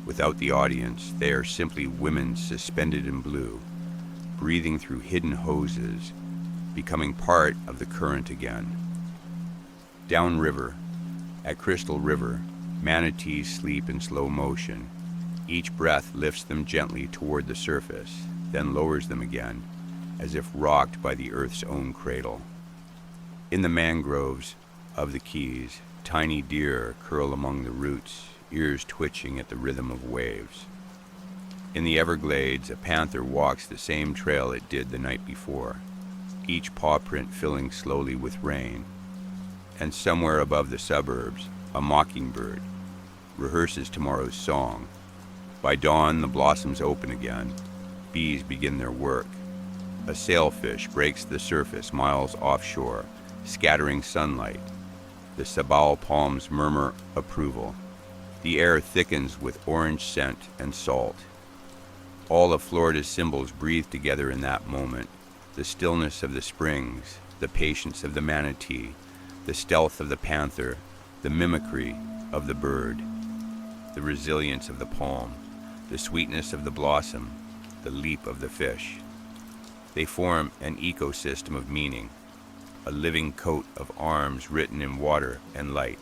Without the audience, they are simply women suspended in blue, breathing through hidden hoses, becoming part of the current again. Downriver, at Crystal River, manatees sleep in slow motion. Each breath lifts them gently toward the surface, then lowers them again, as if rocked by the earth's own cradle. In the mangroves of the Keys, tiny deer curl among the roots, ears twitching at the rhythm of waves. In the Everglades, a panther walks the same trail it did the night before, each paw print filling slowly with rain. And somewhere above the suburbs, a mockingbird rehearses tomorrow's song. By dawn, the blossoms open again. Bees begin their work. A sailfish breaks the surface miles offshore, scattering sunlight. The sabal palms murmur approval. The air thickens with orange scent and salt. All of Florida's symbols breathe together in that moment. The stillness of the springs, the patience of the manatee, the stealth of the panther, the mimicry of the bird, the resilience of the palm, the sweetness of the blossom, the leap of the fish. They form an ecosystem of meaning, a living coat of arms written in water and light.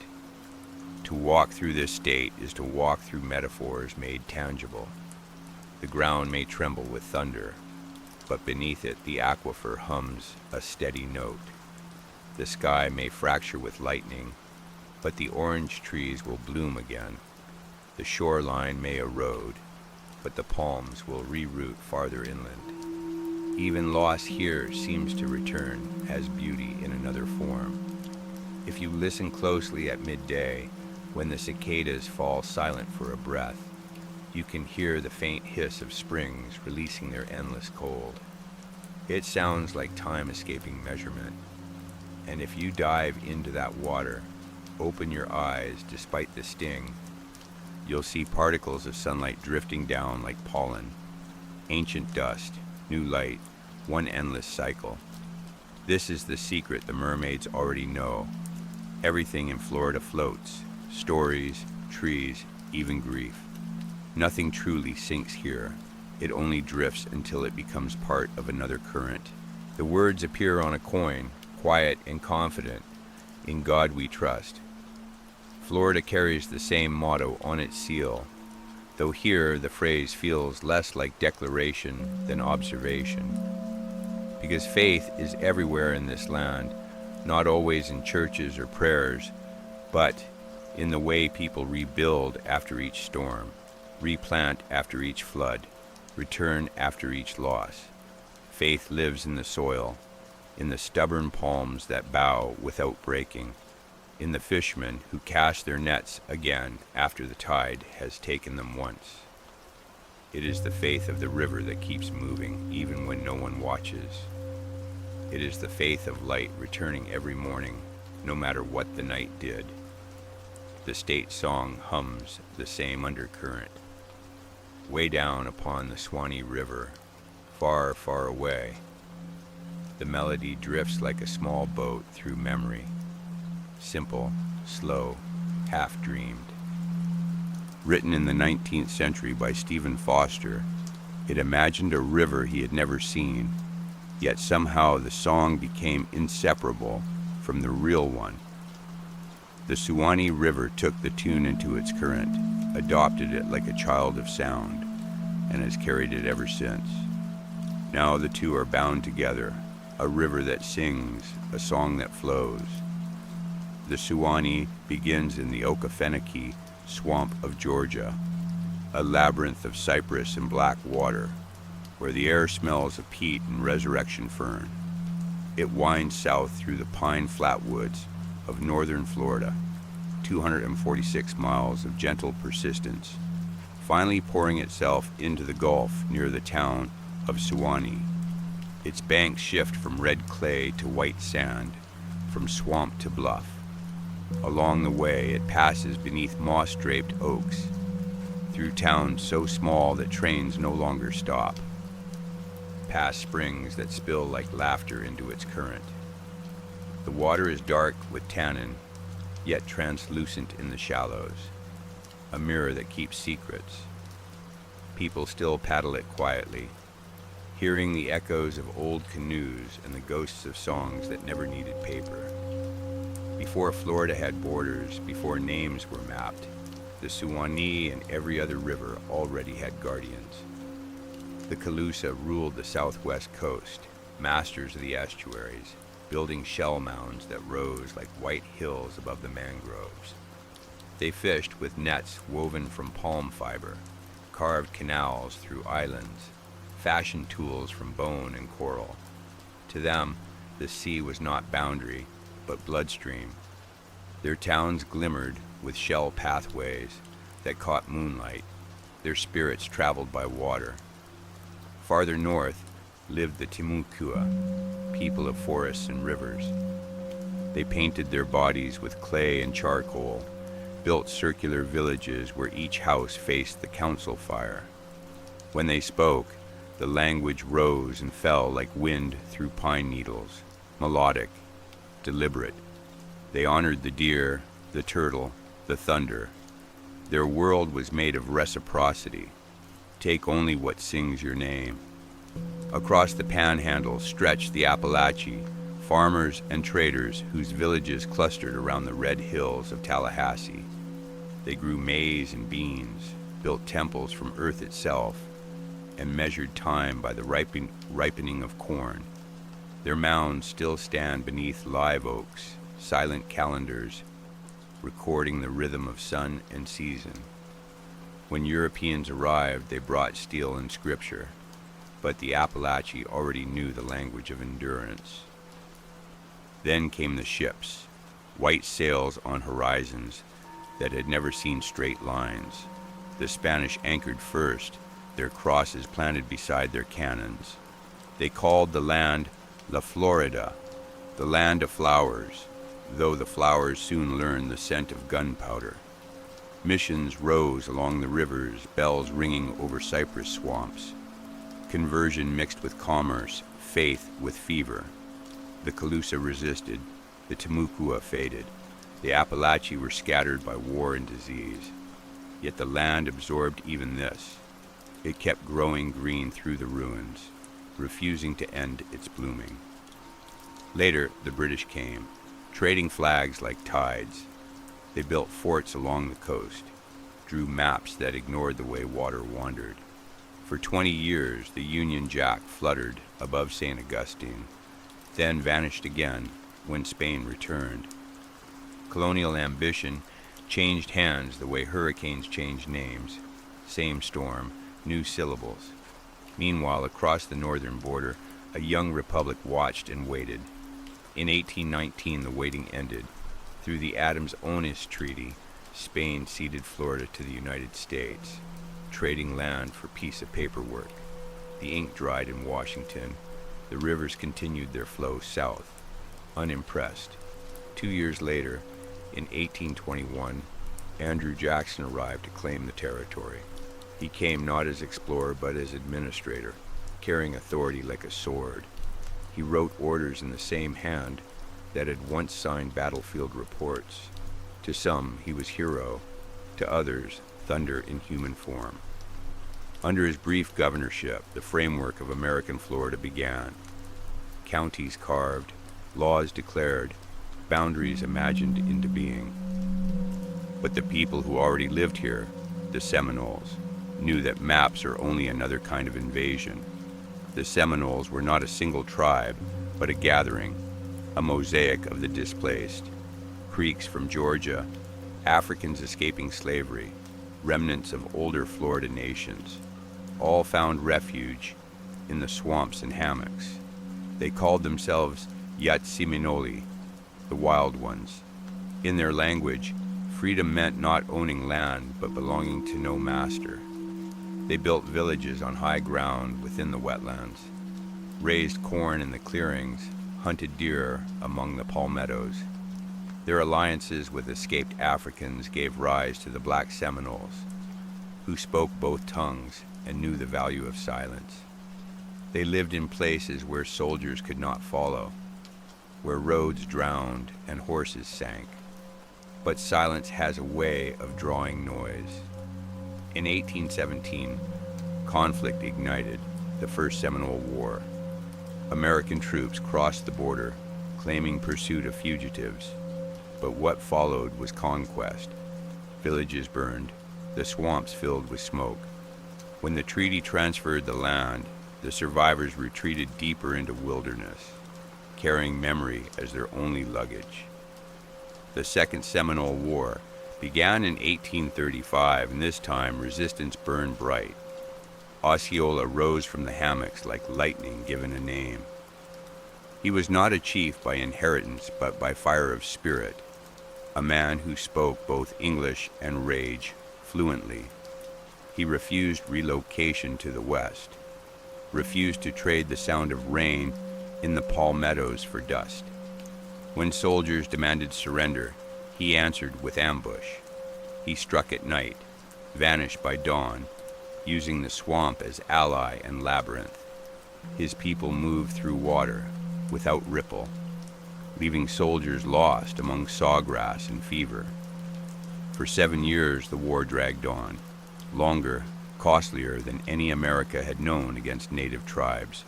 To walk through this state is to walk through metaphors made tangible. The ground may tremble with thunder, but beneath it the aquifer hums a steady note. The sky may fracture with lightning, but the orange trees will bloom again. The shoreline may erode, but the palms will reroot farther inland. Even loss here seems to return as beauty in another form. If you listen closely at midday, when the cicadas fall silent for a breath, you can hear the faint hiss of springs releasing their endless cold. It sounds like time escaping measurement. And if you dive into that water, open your eyes despite the sting, you'll see particles of sunlight drifting down like pollen. Ancient dust, new light, one endless cycle. This is the secret the mermaids already know. Everything in Florida floats. Stories, trees, even grief. Nothing truly sinks here. It only drifts until it becomes part of another current. The words appear on a coin, quiet and confident. In God we trust. Florida carries the same motto on its seal, though here the phrase feels less like declaration than observation. Because faith is everywhere in this land, not always in churches or prayers, but in the way people rebuild after each storm, replant after each flood, return after each loss. Faith lives in the soil, in the stubborn palms that bow without breaking, in the fishermen who cast their nets again after the tide has taken them once. It is the faith of the river that keeps moving even when no one watches. It is the faith of light returning every morning, no matter what the night did. The state song hums the same undercurrent. Way down upon the Suwannee River, far, far away, the melody drifts like a small boat through memory. Simple, slow, half-dreamed. Written in the 19th century by Stephen Foster, it imagined a river he had never seen, yet somehow the song became inseparable from the real one. The Suwannee River took the tune into its current, adopted it like a child of sound, and has carried it ever since. Now the two are bound together, a river that sings, a song that flows. The Suwannee begins in the Okefenokee swamp of Georgia, a labyrinth of cypress and black water, where the air smells of peat and resurrection fern. It winds south through the pine flatwoods of northern Florida, 246 miles of gentle persistence, finally pouring itself into the Gulf near the town of Suwannee. Its banks shift from red clay to white sand, from swamp to bluff. Along the way, it passes beneath moss-draped oaks, through towns so small that trains no longer stop, past springs that spill like laughter into its current. The water is dark with tannin, yet translucent in the shallows, a mirror that keeps secrets. People still paddle it quietly, hearing the echoes of old canoes and the ghosts of songs that never needed paper. Before Florida had borders, before names were mapped, the Suwannee and every other river already had guardians. The Calusa ruled the southwest coast, masters of the estuaries, building shell mounds that rose like white hills above the mangroves. They fished with nets woven from palm fiber, carved canals through islands, fashioned tools from bone and coral. To them, the sea was not boundary, but bloodstream. Their towns glimmered with shell pathways that caught moonlight. Their spirits traveled by water. Farther north, lived the Timucua, people of forests and rivers. They painted their bodies with clay and charcoal, built circular villages where each house faced the council fire. When they spoke, the language rose and fell like wind through pine needles, melodic, deliberate. They honored the deer, the turtle, the thunder. Their world was made of reciprocity. Take only what sings your name. Across the panhandle stretched the Appalachee, farmers and traders whose villages clustered around the red hills of Tallahassee. They grew maize and beans, built temples from earth itself, and measured time by the ripening of corn. Their mounds still stand beneath live oaks, silent calendars, recording the rhythm of sun and season. When Europeans arrived, they brought steel and scripture, but the Appalachee already knew the language of endurance. Then came the ships, white sails on horizons that had never seen straight lines. The Spanish anchored first, their crosses planted beside their cannons. They called the land La Florida, the land of flowers, though the flowers soon learned the scent of gunpowder. Missions rose along the rivers, bells ringing over cypress swamps. Conversion mixed with commerce, faith with fever. The Calusa resisted, the Timucua faded. The Appalachee were scattered by war and disease. Yet the land absorbed even this. It kept growing green through the ruins, refusing to end its blooming. Later, the British came, trading flags like tides. They built forts along the coast, drew maps that ignored the way water wandered. For 20 years, the Union Jack fluttered above St. Augustine, then vanished again when Spain returned. Colonial ambition changed hands the way hurricanes change names. Same storm, new syllables. Meanwhile, across the northern border, a young republic watched and waited. In 1819, the waiting ended. Through the Adams-Onis Treaty, Spain ceded Florida to the United States, trading land for piece of paperwork. The ink dried in Washington. The rivers continued their flow south, unimpressed. 2 years later, in 1821, Andrew Jackson arrived to claim the territory. He came not as explorer but as administrator, carrying authority like a sword. He wrote orders in the same hand that had once signed battlefield reports. To some, he was hero. To others, thunder in human form. Under his brief governorship, the framework of American Florida began. Counties carved, laws declared, boundaries imagined into being. But the people who already lived here, the Seminoles, knew that maps are only another kind of invasion. The Seminoles were not a single tribe, but a gathering, a mosaic of the displaced. Creeks from Georgia, Africans escaping slavery, remnants of older Florida nations, all found refuge in the swamps and hammocks. They called themselves Yatseminoli, the wild ones. In their language, freedom meant not owning land, but belonging to no master. They built villages on high ground within the wetlands, raised corn in the clearings, hunted deer among the palmettos. Their alliances with escaped Africans gave rise to the Black Seminoles, who spoke both tongues and knew the value of silence. They lived in places where soldiers could not follow, where roads drowned and horses sank. But silence has a way of drawing noise. In 1817, conflict ignited the First Seminole War. American troops crossed the border, claiming pursuit of fugitives. But what followed was conquest. Villages burned, the swamps filled with smoke. When the treaty transferred the land, the survivors retreated deeper into wilderness, carrying memory as their only luggage. The Second Seminole War began in 1835, and this time resistance burned bright. Osceola rose from the hammocks like lightning given a name. He was not a chief by inheritance, but by fire of spirit, a man who spoke both English and rage fluently. He refused relocation to the west. refused to trade the sound of rain in the palmettos for dust. When soldiers demanded surrender, he answered with ambush. He struck at night, vanished by dawn, using the swamp as ally and labyrinth. His people moved through water, without ripple, leaving soldiers lost among sawgrass and fever. For 7 years the war dragged on, longer, costlier than any America had known against native tribes.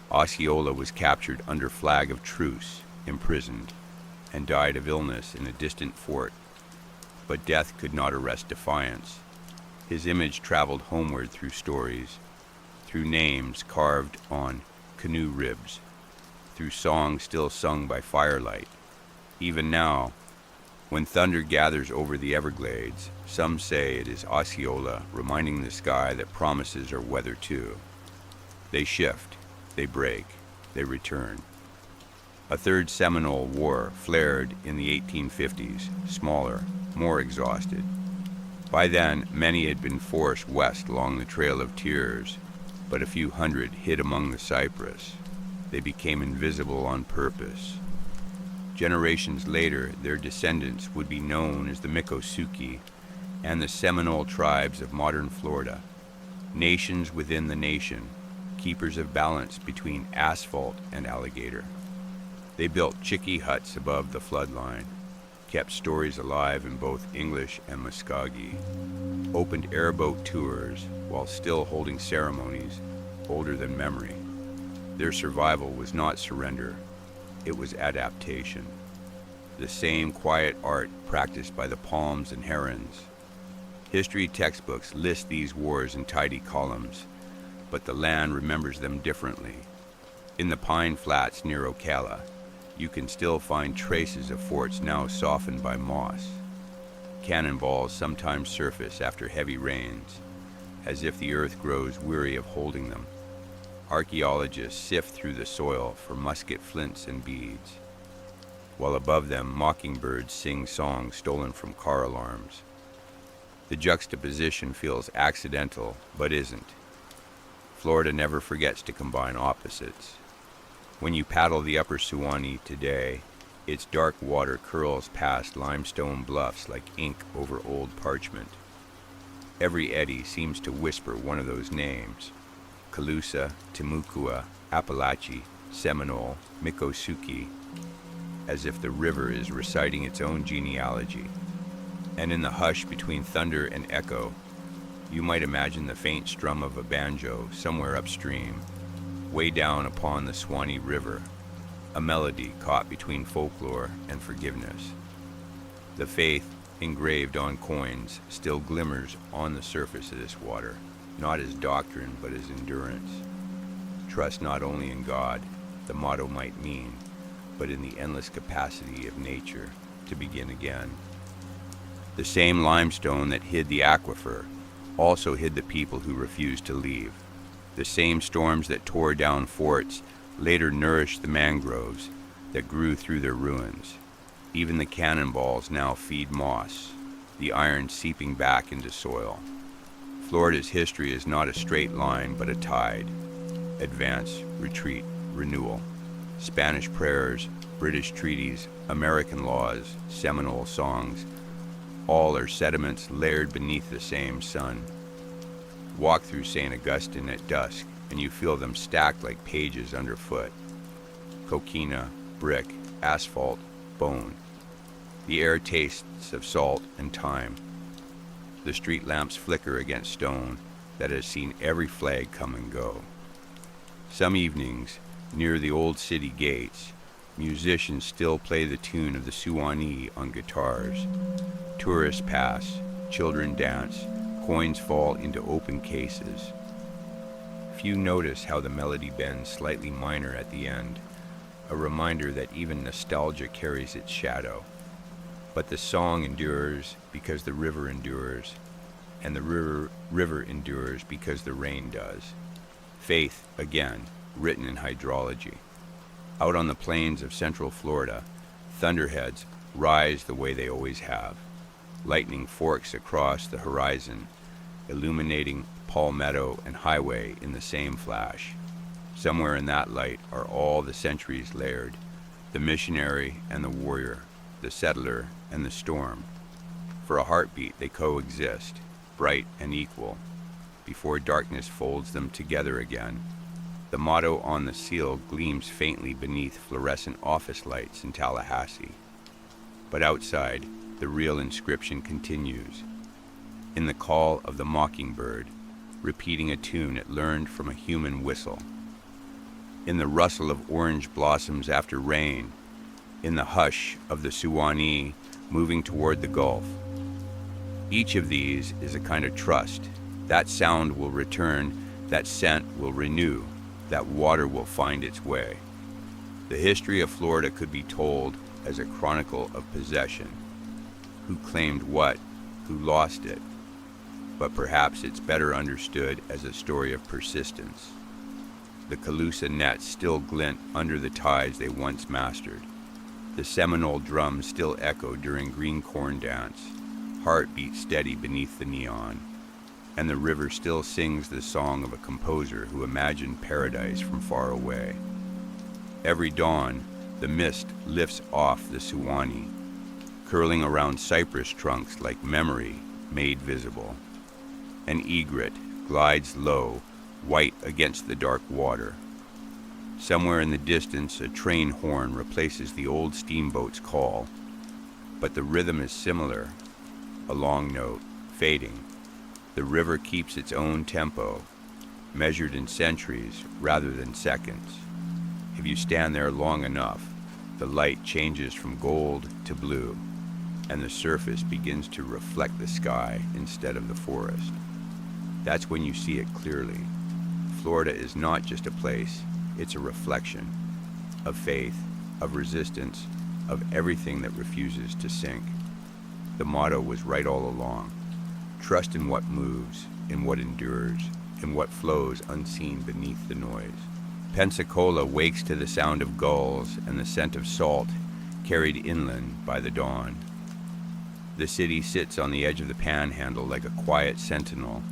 Osceola was captured under flag of truce, imprisoned, and died of illness in a distant fort. But death could not arrest defiance. His image traveled homeward through stories, through names carved on canoe ribs, through songs still sung by firelight. Even now, when thunder gathers over the Everglades, some say it is Osceola reminding the sky that promises are weather too. They shift, they break, they return. A third Seminole War flared in the 1850s, smaller, more exhausted. By then, many had been forced west along the Trail of Tears, but a few hundred hid among the cypress. They became invisible on purpose. Generations later, their descendants would be known as the Miccosukee and the Seminole tribes of modern Florida, nations within the nation, keepers of balance between asphalt and alligator. They built chickee huts above the floodline, kept stories alive in both English and Muskogee, opened airboat tours while still holding ceremonies older than memory. Their survival was not surrender, it was adaptation. The same quiet art practiced by the palms and herons. History textbooks list these wars in tidy columns, but the land remembers them differently. In the pine flats near Ocala, you can still find traces of forts now softened by moss. Cannonballs sometimes surface after heavy rains, as if the earth grows weary of holding them. Archaeologists sift through the soil for musket flints and beads, while above them mockingbirds sing songs stolen from car alarms. The juxtaposition feels accidental, but isn't. Florida never forgets to combine opposites. When you paddle the upper Suwannee today, its dark water curls past limestone bluffs like ink over old parchment. Every eddy seems to whisper one of those names: Calusa, Timucua, Appalachie, Seminole, Miccosukee, as if the river is reciting its own genealogy. And in the hush between thunder and echo, you might imagine the faint strum of a banjo somewhere upstream, way down upon the Suwannee River, a melody caught between folklore and forgiveness. The faith engraved on coins still glimmers on the surface of this water, not as doctrine but as endurance. Trust not only in God, the motto might mean, but in the endless capacity of nature to begin again. The same limestone that hid the aquifer also hid the people who refused to leave. The same storms that tore down forts later nourished the mangroves that grew through their ruins. Even the cannonballs now feed moss, the iron seeping back into soil. Florida's history is not a straight line, but a tide. Advance, retreat, renewal. Spanish prayers, British treaties, American laws, Seminole songs, all are sediments layered beneath the same sun. Walk through St. Augustine at dusk, and you feel them stacked like pages underfoot. Coquina, brick, asphalt, bone. The air tastes of salt and time. The street lamps flicker against stone that has seen every flag come and go. Some evenings, near the old city gates, musicians still play the tune of the Suwannee on guitars. Tourists pass, children dance, coins fall into open cases. Few notice how the melody bends slightly minor at the end, a reminder that even nostalgia carries its shadow. But the song endures because the river endures, and the river endures because the rain does. Faith, again, written in hydrology. Out on the plains of central Florida, thunderheads rise the way they always have. Lightning forks across the horizon, illuminating palmetto, and highway in the same flash. Somewhere in that light are all the centuries layered, the missionary and the warrior, the settler and the storm. For a heartbeat they coexist, bright and equal, before darkness folds them together again. The motto on the seal gleams faintly beneath fluorescent office lights in Tallahassee. But outside, the real inscription continues. In the call of the mockingbird, repeating a tune it learned from a human whistle. In the rustle of orange blossoms after rain, in the hush of the Suwannee moving toward the Gulf. Each of these is a kind of trust. That sound will return, that scent will renew, that water will find its way. The history of Florida could be told as a chronicle of possession. Who claimed what, who lost it. But perhaps it's better understood as a story of persistence. The Calusa nets still glint under the tides they once mastered. The Seminole drums still echo during green corn dance, heart beats steady beneath the neon. And the river still sings the song of a composer who imagined paradise from far away. Every dawn, the mist lifts off the Suwannee, curling around cypress trunks like memory made visible. An egret glides low, white against the dark water. Somewhere in the distance, a train horn replaces the old steamboat's call, but the rhythm is similar, a long note, fading. The river keeps its own tempo, measured in centuries rather than seconds. If you stand there long enough, the light changes from gold to blue, and the surface begins to reflect the sky instead of the forest. That's when you see it clearly. Florida is not just a place, it's a reflection of faith, of resistance, of everything that refuses to sink. The motto was right all along. Trust in what moves, in what endures, in what flows unseen beneath the noise. Pensacola wakes to the sound of gulls and the scent of salt carried inland by the dawn. The city sits on the edge of the panhandle like a quiet sentinel,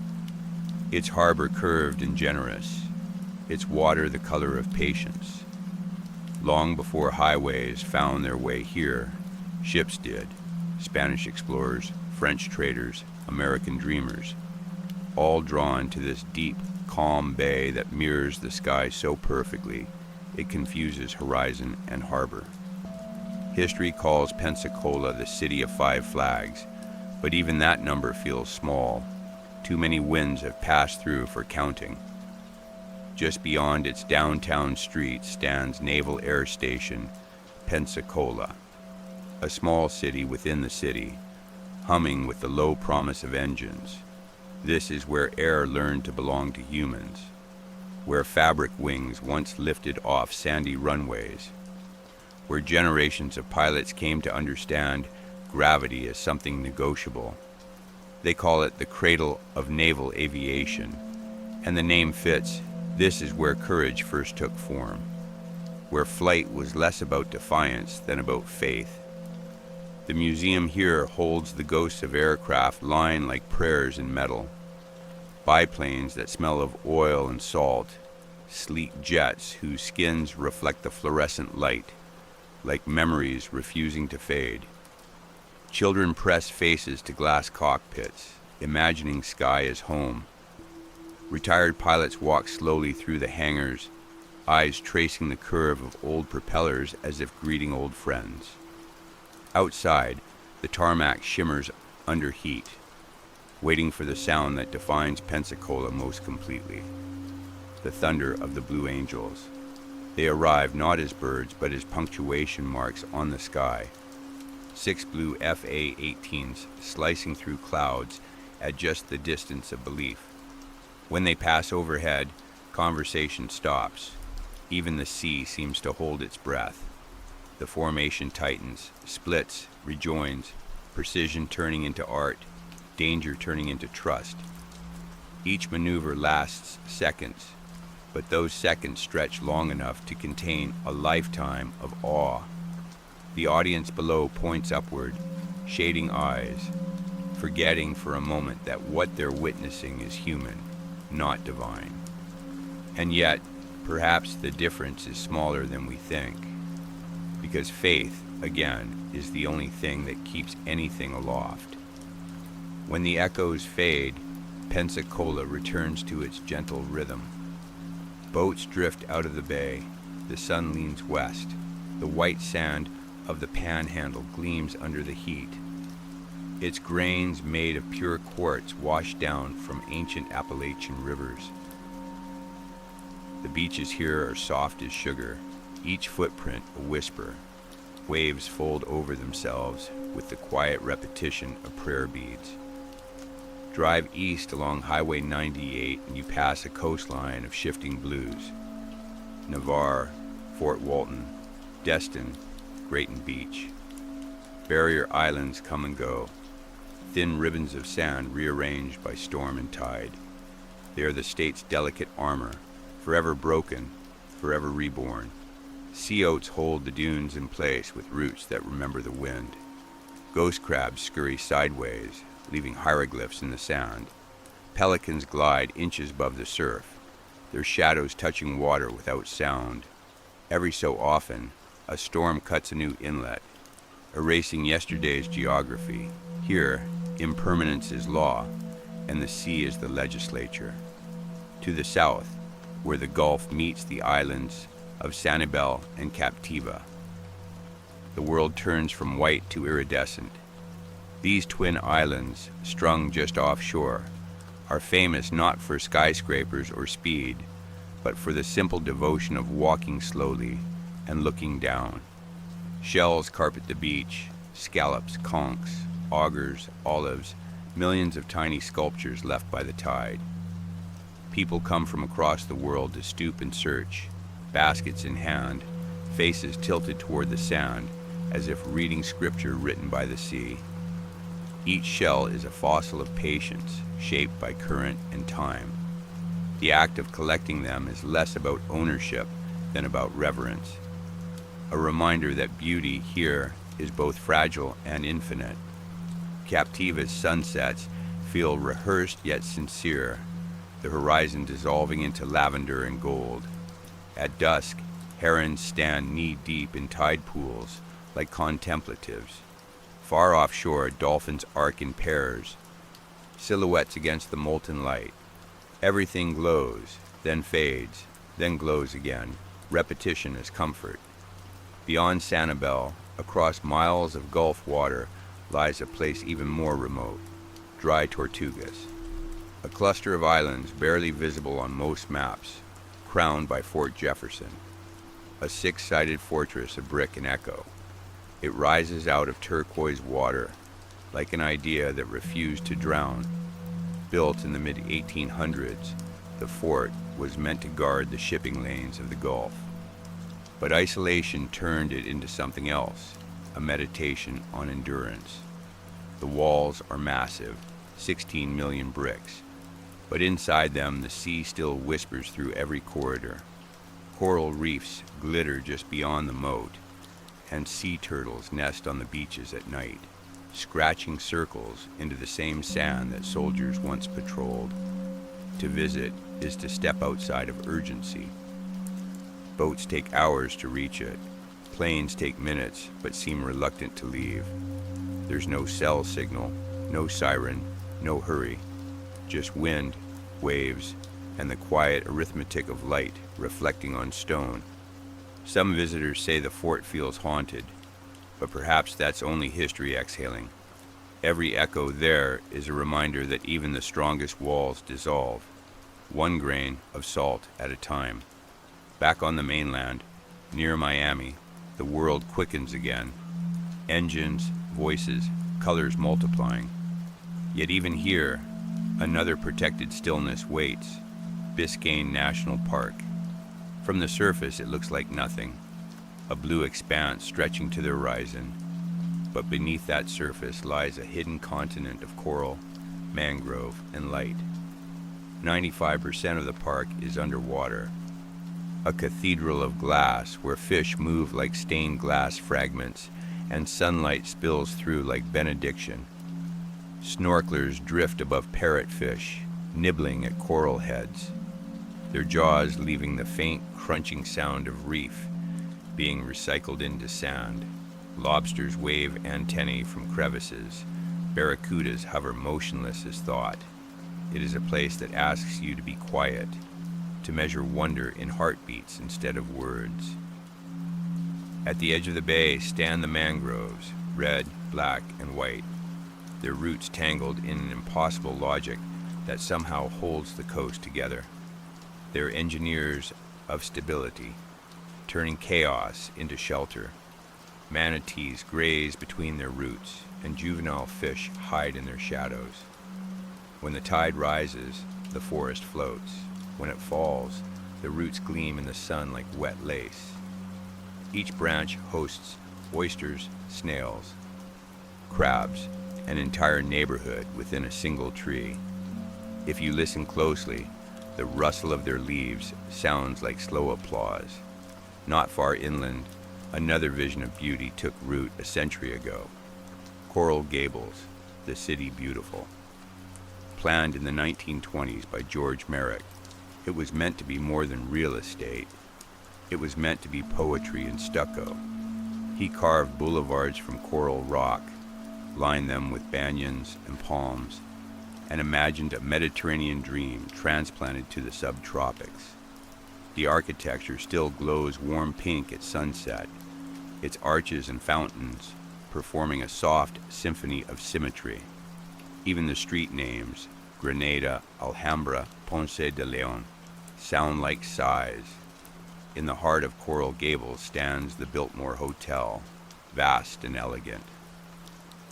its harbor curved and generous, its water the color of patience. Long before highways found their way here, ships did, Spanish explorers, French traders, American dreamers, all drawn to this deep, calm bay that mirrors the sky so perfectly it confuses horizon and harbor. History calls Pensacola the city of 5 flags, but even that number feels small. Too many winds have passed through for counting. Just beyond its downtown street stands Naval Air Station, Pensacola, a small city within the city, humming with the low promise of engines. This is where air learned to belong to humans, where fabric wings once lifted off sandy runways, where generations of pilots came to understand gravity as something negotiable. They call it the cradle of naval aviation, and the name fits. This is where courage first took form, where flight was less about defiance than about faith. The museum here holds the ghosts of aircraft lying like prayers in metal, biplanes that smell of oil and salt, sleek jets whose skins reflect the fluorescent light, like memories refusing to fade. Children press faces to glass cockpits, imagining sky as home. Retired pilots walk slowly through the hangars, eyes tracing the curve of old propellers as if greeting old friends. Outside, the tarmac shimmers under heat, waiting for the sound that defines Pensacola most completely, the thunder of the Blue Angels. They arrive not as birds, but as punctuation marks on the sky. 6 blue FA-18s slicing through clouds at just the distance of belief. When they pass overhead, conversation stops. Even the sea seems to hold its breath. The formation tightens, splits, rejoins, precision turning into art, danger turning into trust. Each maneuver lasts seconds, but those seconds stretch long enough to contain a lifetime of awe. The audience below points upward, shading eyes, forgetting for a moment that what they're witnessing is human, not divine. And yet, perhaps the difference is smaller than we think, because faith, again, is the only thing that keeps anything aloft. When the echoes fade, Pensacola returns to its gentle rhythm. Boats drift out of the bay, the sun leans west, the white sand of the panhandle gleams under the heat. Its grains made of pure quartz wash down from ancient Appalachian rivers. The beaches here are soft as sugar, each footprint a whisper. Waves fold over themselves with the quiet repetition of prayer beads. Drive east along Highway 98 and you pass a coastline of shifting blues. Navarre, Fort Walton, Destin, Grayton Beach. Barrier islands come and go, thin ribbons of sand rearranged by storm and tide. They are the state's delicate armor, forever broken, forever reborn. Sea oats hold the dunes in place with roots that remember the wind. Ghost crabs scurry sideways, leaving hieroglyphs in the sand. Pelicans glide inches above the surf, their shadows touching water without sound. Every so often, a storm cuts a new inlet, erasing yesterday's geography. Here, impermanence is law, and the sea is the legislature. To the south, where the Gulf meets the islands of Sanibel and Captiva, the world turns from white to iridescent. These twin islands, strung just offshore, are famous not for skyscrapers or speed, but for the simple devotion of walking slowly and looking down. Shells carpet the beach, scallops, conchs, augurs, olives, millions of tiny sculptures left by the tide. People come from across the world to stoop and search, baskets in hand, faces tilted toward the sand, as if reading scripture written by the sea. Each shell is a fossil of patience, shaped by current and time. The act of collecting them is less about ownership than about reverence, a reminder that beauty here is both fragile and infinite. Captiva's sunsets feel rehearsed yet sincere, the horizon dissolving into lavender and gold. At dusk, herons stand knee-deep in tide pools, like contemplatives. Far offshore, dolphins arc in pairs, silhouettes against the molten light. Everything glows, then fades, then glows again. Repetition is comfort. Beyond Sanibel, across miles of Gulf water, lies a place even more remote, Dry Tortugas, a cluster of islands barely visible on most maps, crowned by Fort Jefferson, a six-sided fortress of brick and echo. It rises out of turquoise water, like an idea that refused to drown. Built in the mid-1800s, the fort was meant to guard the shipping lanes of the Gulf. But isolation turned it into something else, a meditation on endurance. The walls are massive, 16 million bricks, but inside them the sea still whispers through every corridor. Coral reefs glitter just beyond the moat, and sea turtles nest on the beaches at night, scratching circles into the same sand that soldiers once patrolled. To visit is to step outside of urgency. Boats take hours to reach it. Planes take minutes, but seem reluctant to leave. There's no cell signal, no siren, no hurry. Just wind, waves, and the quiet arithmetic of light reflecting on stone. Some visitors say the fort feels haunted, but perhaps that's only history exhaling. Every echo there is a reminder that even the strongest walls dissolve, one grain of salt at a time. Back on the mainland, near Miami, the world quickens again. Engines, voices, colors multiplying. Yet even here, another protected stillness waits, Biscayne National Park. From the surface, it looks like nothing, a blue expanse stretching to the horizon. But beneath that surface lies a hidden continent of coral, mangrove, and light. 95% of the park is underwater, a cathedral of glass where fish move like stained glass fragments and sunlight spills through like benediction. Snorkelers drift above parrotfish, nibbling at coral heads, their jaws leaving the faint crunching sound of reef being recycled into sand. Lobsters wave antennae from crevices. Barracudas hover motionless as thought. It is a place that asks you to be quiet, to measure wonder in heartbeats instead of words. At the edge of the bay stand the mangroves, red, black, and white, their roots tangled in an impossible logic that somehow holds the coast together. They're engineers of stability, turning chaos into shelter. Manatees graze between their roots, and juvenile fish hide in their shadows. When the tide rises, the forest floats. When it falls, the roots gleam in the sun like wet lace. Each branch hosts oysters, snails, crabs, an entire neighborhood within a single tree. If you listen closely, the rustle of their leaves sounds like slow applause. Not far inland, another vision of beauty took root a century ago. Coral Gables, the city beautiful. Planned in the 1920s by George Merrick, it was meant to be more than real estate. It was meant to be poetry in stucco. He carved boulevards from coral rock, lined them with banyans and palms, and imagined a Mediterranean dream transplanted to the subtropics. The architecture still glows warm pink at sunset, its arches and fountains performing a soft symphony of symmetry. Even the street names, Grenada, Alhambra, Ponce de Leon, sound like sighs. In the heart of Coral Gables stands the Biltmore Hotel, vast and elegant,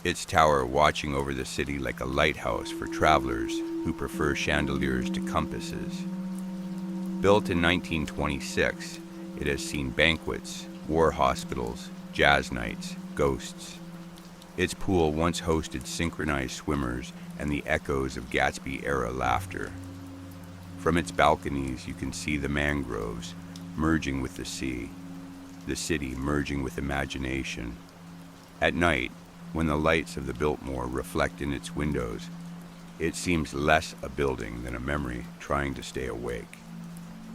its tower watching over the city like a lighthouse for travelers who prefer chandeliers to compasses. Built in 1926, it has seen banquets, war hospitals, jazz nights, ghosts. Its pool once hosted synchronized swimmers and the echoes of Gatsby-era laughter. From its balconies you can see the mangroves merging with the sea, the city merging with imagination. At night, when the lights of the Biltmore reflect in its windows, it seems less a building than a memory trying to stay awake.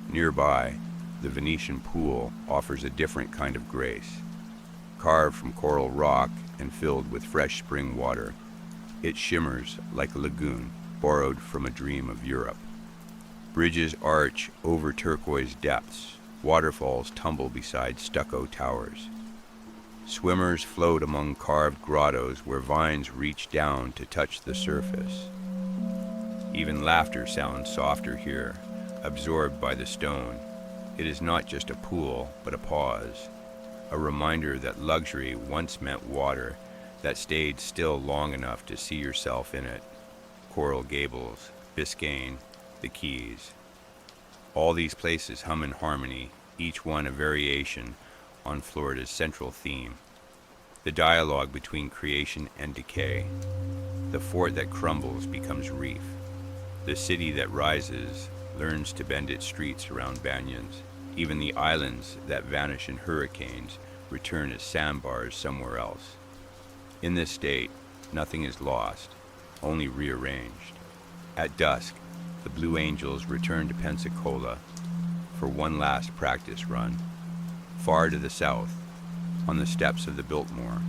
Nearby, the Venetian pool offers a different kind of grace. Carved from coral rock and filled with fresh spring water, it shimmers like a lagoon borrowed from a dream of Europe. Bridges arch over turquoise depths, waterfalls tumble beside stucco towers. Swimmers float among carved grottos where vines reach down to touch the surface. Even laughter sounds softer here, absorbed by the stone. It is not just a pool, but a pause, a reminder that luxury once meant water that stayed still long enough to see yourself in it. Coral Gables, Biscayne, the Keys. All these places hum in harmony, each one a variation on Florida's central theme, the dialogue between creation and decay. The fort that crumbles becomes reef. The city that rises learns to bend its streets around banyans. Even the islands that vanish in hurricanes return as sandbars somewhere else. In this state, nothing is lost, only rearranged. At dusk, the Blue Angels return to Pensacola for one last practice run. Far to the south, on the steps of the Biltmore,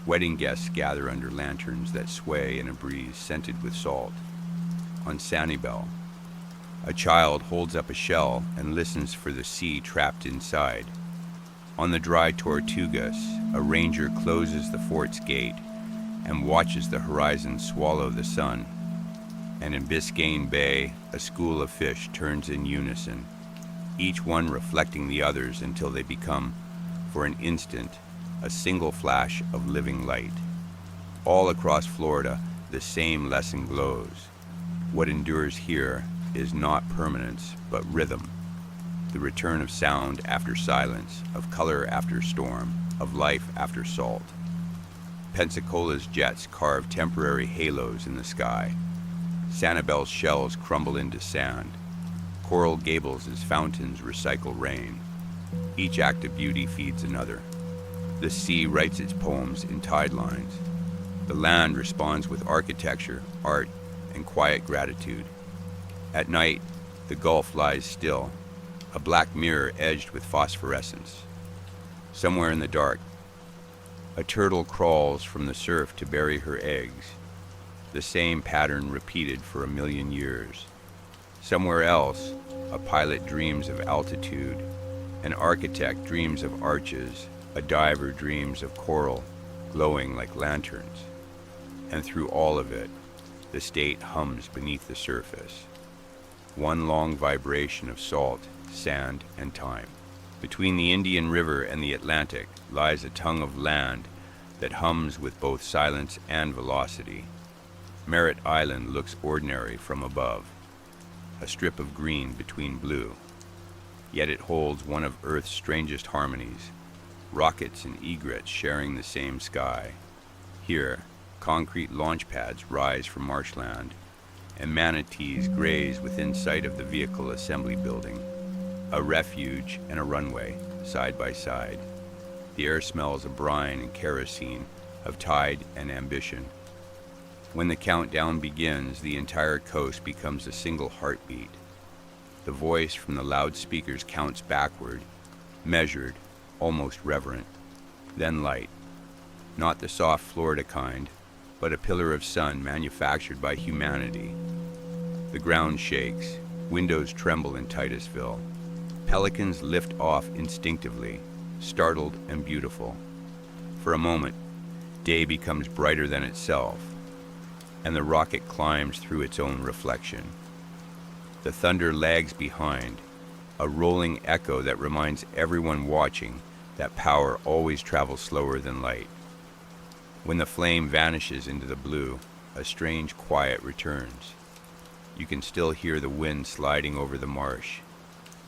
wedding guests gather under lanterns that sway in a breeze scented with salt. On Sanibel, a child holds up a shell and listens for the sea trapped inside. On the dry Tortugas, a ranger closes the fort's gate and watches the horizon swallow the sun. And in Biscayne Bay, a school of fish turns in unison, each one reflecting the others until they become, for an instant, a single flash of living light. All across Florida, the same lesson glows. What endures here is not permanence, but rhythm. The return of sound after silence, of color after storm, of life after salt. Pensacola's jets carve temporary halos in the sky. Sanibel's shells crumble into sand. Coral Gables' fountains recycle rain. Each act of beauty feeds another. The sea writes its poems in tide lines. The land responds with architecture, art, and quiet gratitude. At night, the Gulf lies still, a black mirror edged with phosphorescence. Somewhere in the dark, a turtle crawls from the surf to bury her eggs, the same pattern repeated for 1,000,000 years. Somewhere else, a pilot dreams of altitude, an architect dreams of arches, a diver dreams of coral glowing like lanterns. And through all of it, the state hums beneath the surface. One long vibration of salt, sand, and time. Between the Indian River and the Atlantic lies a tongue of land that hums with both silence and velocity. Merritt Island looks ordinary from above, a strip of green between blue. Yet it holds one of Earth's strangest harmonies, rockets and egrets sharing the same sky. Here, concrete launch pads rise from marshland, and manatees graze within sight of the vehicle assembly building, a refuge and a runway, side by side. The air smells of brine and kerosene, of tide and ambition. When the countdown begins, the entire coast becomes a single heartbeat. The voice from the loudspeakers counts backward, measured, almost reverent, then light. Not the soft Florida kind, but a pillar of sun manufactured by humanity. The ground shakes, windows tremble in Titusville. Pelicans lift off instinctively, startled and beautiful. For a moment, day becomes brighter than itself, and the rocket climbs through its own reflection. The thunder lags behind, a rolling echo that reminds everyone watching that power always travels slower than light. When the flame vanishes into the blue, a strange quiet returns. You can still hear the wind sliding over the marsh,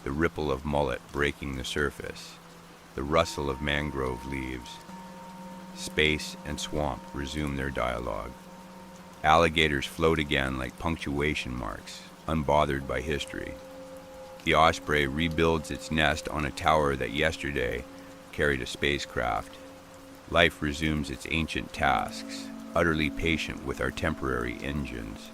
the ripple of mullet breaking the surface, the rustle of mangrove leaves. Space and swamp resume their dialogue. Alligators float again like punctuation marks, unbothered by history. The osprey rebuilds its nest on a tower that yesterday carried a spacecraft. Life resumes its ancient tasks, utterly patient with our temporary engines.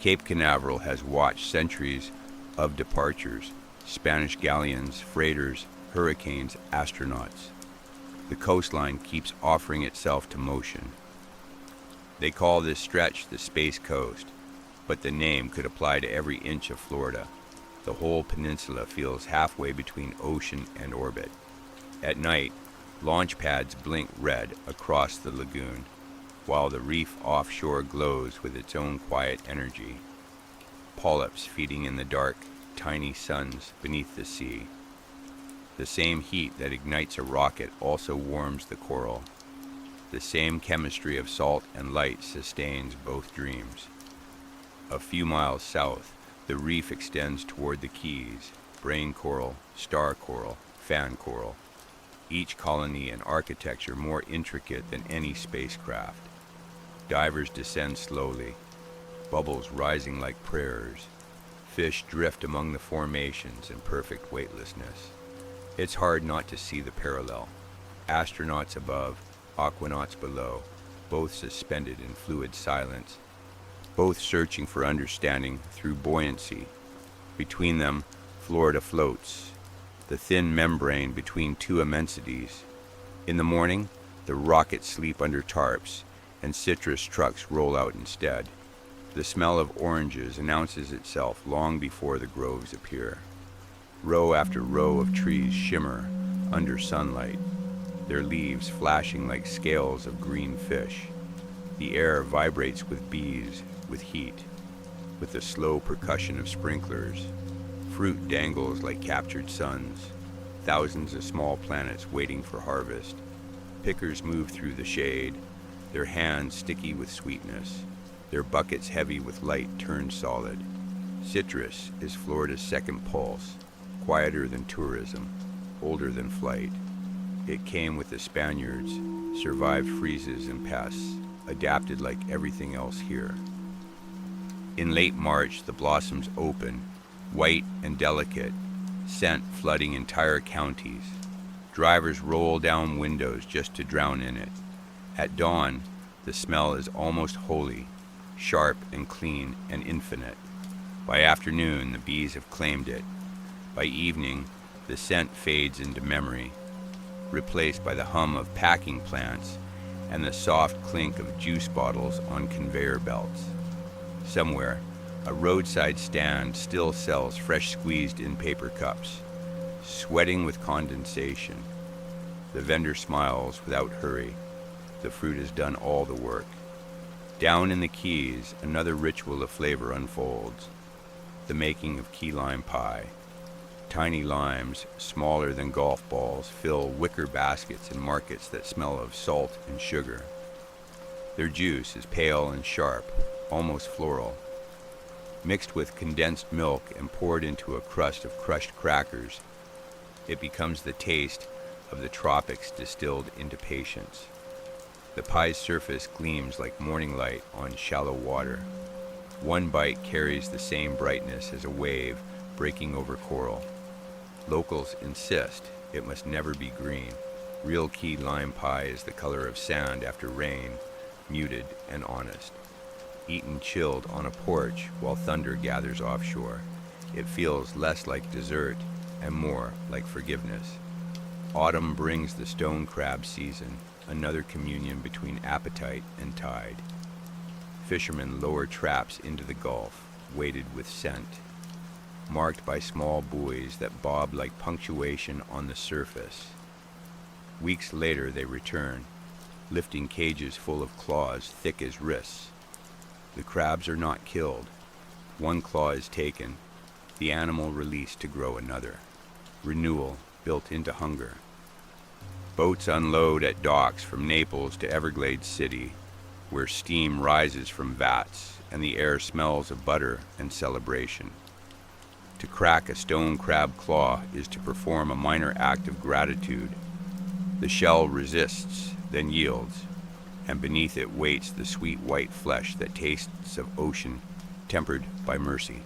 Cape Canaveral has watched centuries of departures, Spanish galleons, freighters, hurricanes, astronauts. The coastline keeps offering itself to motion. They call this stretch the Space Coast, but the name could apply to every inch of Florida. The whole peninsula feels halfway between ocean and orbit. At night, launch pads blink red across the lagoon, while the reef offshore glows with its own quiet energy. Polyps feeding in the dark, tiny suns beneath the sea. The same heat that ignites a rocket also warms the coral. The same chemistry of salt and light sustains both dreams. A few miles south, the reef extends toward the Keys, brain coral, star coral, fan coral. Each colony and architecture more intricate than any spacecraft. Divers descend slowly, bubbles rising like prayers. Fish drift among the formations in perfect weightlessness. It's hard not to see the parallel. Astronauts above, aquanauts below, both suspended in fluid silence, both searching for understanding through buoyancy. Between them, Florida floats, the thin membrane between two immensities. In the morning, the rockets sleep under tarps, and citrus trucks roll out instead. The smell of oranges announces itself long before the groves appear. Row after row of trees shimmer under sunlight, their leaves flashing like scales of green fish. The air vibrates with bees, with heat, with the slow percussion of sprinklers. Fruit dangles like captured suns, thousands of small planets waiting for harvest. Pickers move through the shade, their hands sticky with sweetness, their buckets heavy with light turned solid. Citrus is Florida's second pulse, quieter than tourism, older than flight. It came with the Spaniards, survived freezes and pests, adapted like everything else here. In late March, the blossoms open, white and delicate, scent flooding entire counties. Drivers roll down windows just to drown in it. At dawn, the smell is almost holy, sharp and clean and infinite. By afternoon, the bees have claimed it. By evening, the scent fades into memory, replaced by the hum of packing plants and the soft clink of juice bottles on conveyor belts. Somewhere, a roadside stand still sells fresh squeezed in paper cups, sweating with condensation. The vendor smiles without hurry. The fruit has done all the work. Down in the Keys, another ritual of flavor unfolds. The making of key lime pie. Tiny limes, smaller than golf balls, fill wicker baskets in markets that smell of salt and sugar. Their juice is pale and sharp, almost floral. Mixed with condensed milk and poured into a crust of crushed crackers, it becomes the taste of the tropics distilled into patience. The pie's surface gleams like morning light on shallow water. One bite carries the same brightness as a wave breaking over coral. Locals insist it must never be green. Real key lime pie is the color of sand after rain, muted and honest. Eaten chilled on a porch while thunder gathers offshore, it feels less like dessert and more like forgiveness. Autumn brings the stone crab season, another communion between appetite and tide. Fishermen lower traps into the Gulf, weighted with scent, marked by small buoys that bob like punctuation on the surface. Weeks later they return, lifting cages full of claws thick as wrists. The crabs are not killed. One claw is taken, the animal released to grow another. Renewal built into hunger. Boats unload at docks from Naples to Everglades City, where steam rises from vats and the air smells of butter and celebration. To crack a stone crab claw is to perform a minor act of gratitude. The shell resists, then yields, and beneath it waits the sweet white flesh that tastes of ocean, tempered by mercy.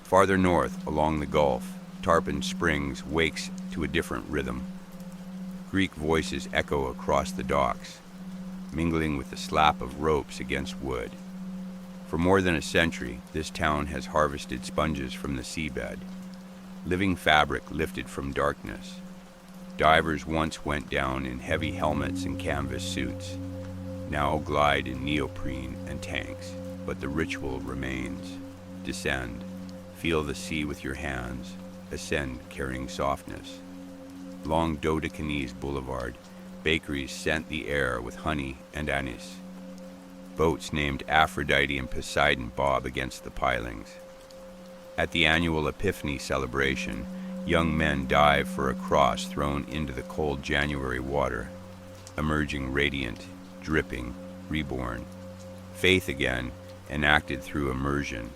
Farther north, along the Gulf, Tarpon Springs wakes to a different rhythm. Greek voices echo across the docks, mingling with the slap of ropes against wood. For more than a century, this town has harvested sponges from the seabed, living fabric lifted from darkness. Divers once went down in heavy helmets and canvas suits, now glide in neoprene and tanks, but the ritual remains. Descend, feel the sea with your hands, ascend carrying softness. Long Dodecanese Boulevard, bakeries scent the air with honey and anise. Boats named Aphrodite and Poseidon bob against the pilings. At the annual Epiphany celebration, young men dive for a cross thrown into the cold January water, emerging radiant, dripping, reborn. Faith again, enacted through immersion.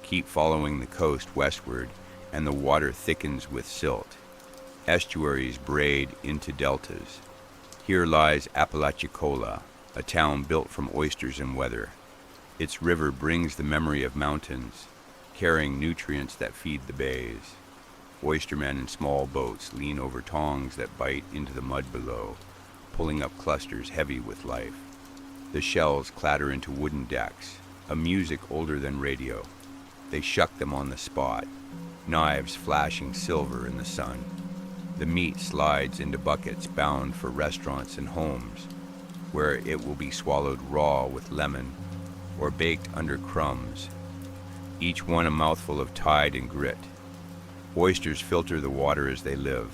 Keep following the coast westward, and the water thickens with silt. Estuaries braid into deltas. Here lies Apalachicola, a town built from oysters and weather. Its river brings the memory of mountains, carrying nutrients that feed the bays. Oystermen in small boats lean over tongs that bite into the mud below, pulling up clusters heavy with life. The shells clatter into wooden decks, a music older than radio. They shuck them on the spot, knives flashing silver in the sun. The meat slides into buckets bound for restaurants and homes, where it will be swallowed raw with lemon or baked under crumbs, each one a mouthful of tide and grit. Oysters filter the water as they live,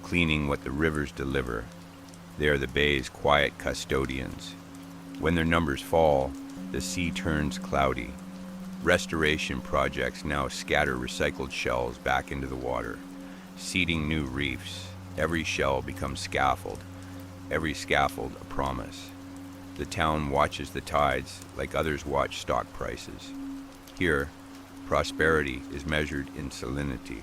cleaning what the rivers deliver. They are the bay's quiet custodians. When their numbers fall, the sea turns cloudy. Restoration projects now scatter recycled shells back into the water, seeding new reefs. Every shell becomes scaffold, every scaffold a promise. The town watches the tides like others watch stock prices. Here, prosperity is measured in salinity.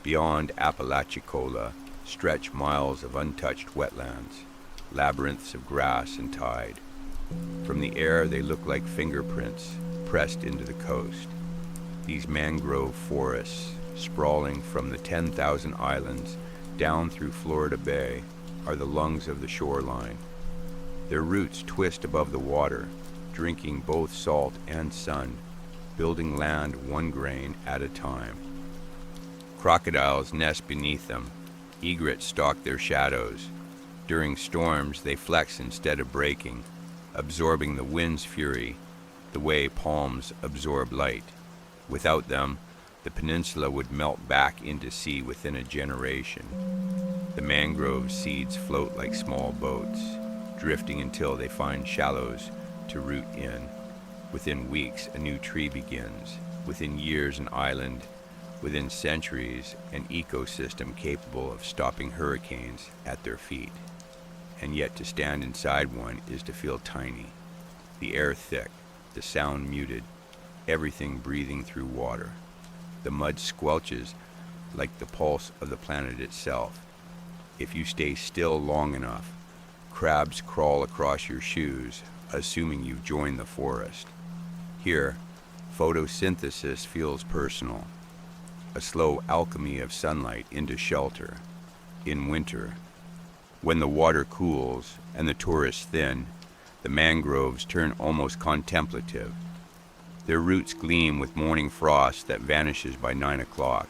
Beyond Apalachicola stretch miles of untouched wetlands, labyrinths of grass and tide. From the air they look like fingerprints pressed into the coast. These mangrove forests, sprawling from the 10,000 islands down through Florida Bay, are the lungs of the shoreline. Their roots twist above the water, drinking both salt and sun. building land one grain at a time. Crocodiles nest beneath them. Egrets stalk their shadows. During storms, they flex instead of breaking, absorbing the wind's fury, the way palms absorb light. Without them, the peninsula would melt back into sea within a generation. The mangrove seeds float like small boats, drifting until they find shallows to root in. Within weeks, a new tree begins. Within years, an island. Within centuries, an ecosystem capable of stopping hurricanes at their feet. And yet to stand inside one is to feel tiny. The air thick, the sound muted, everything breathing through water. The mud squelches like the pulse of the planet itself. If you stay still long enough, crabs crawl across your shoes, assuming you've joined the forest. Here, photosynthesis feels personal, a slow alchemy of sunlight into shelter. In winter, when the water cools and the tourists thin, the mangroves turn almost contemplative. Their roots gleam with morning frost that vanishes by 9 o'clock.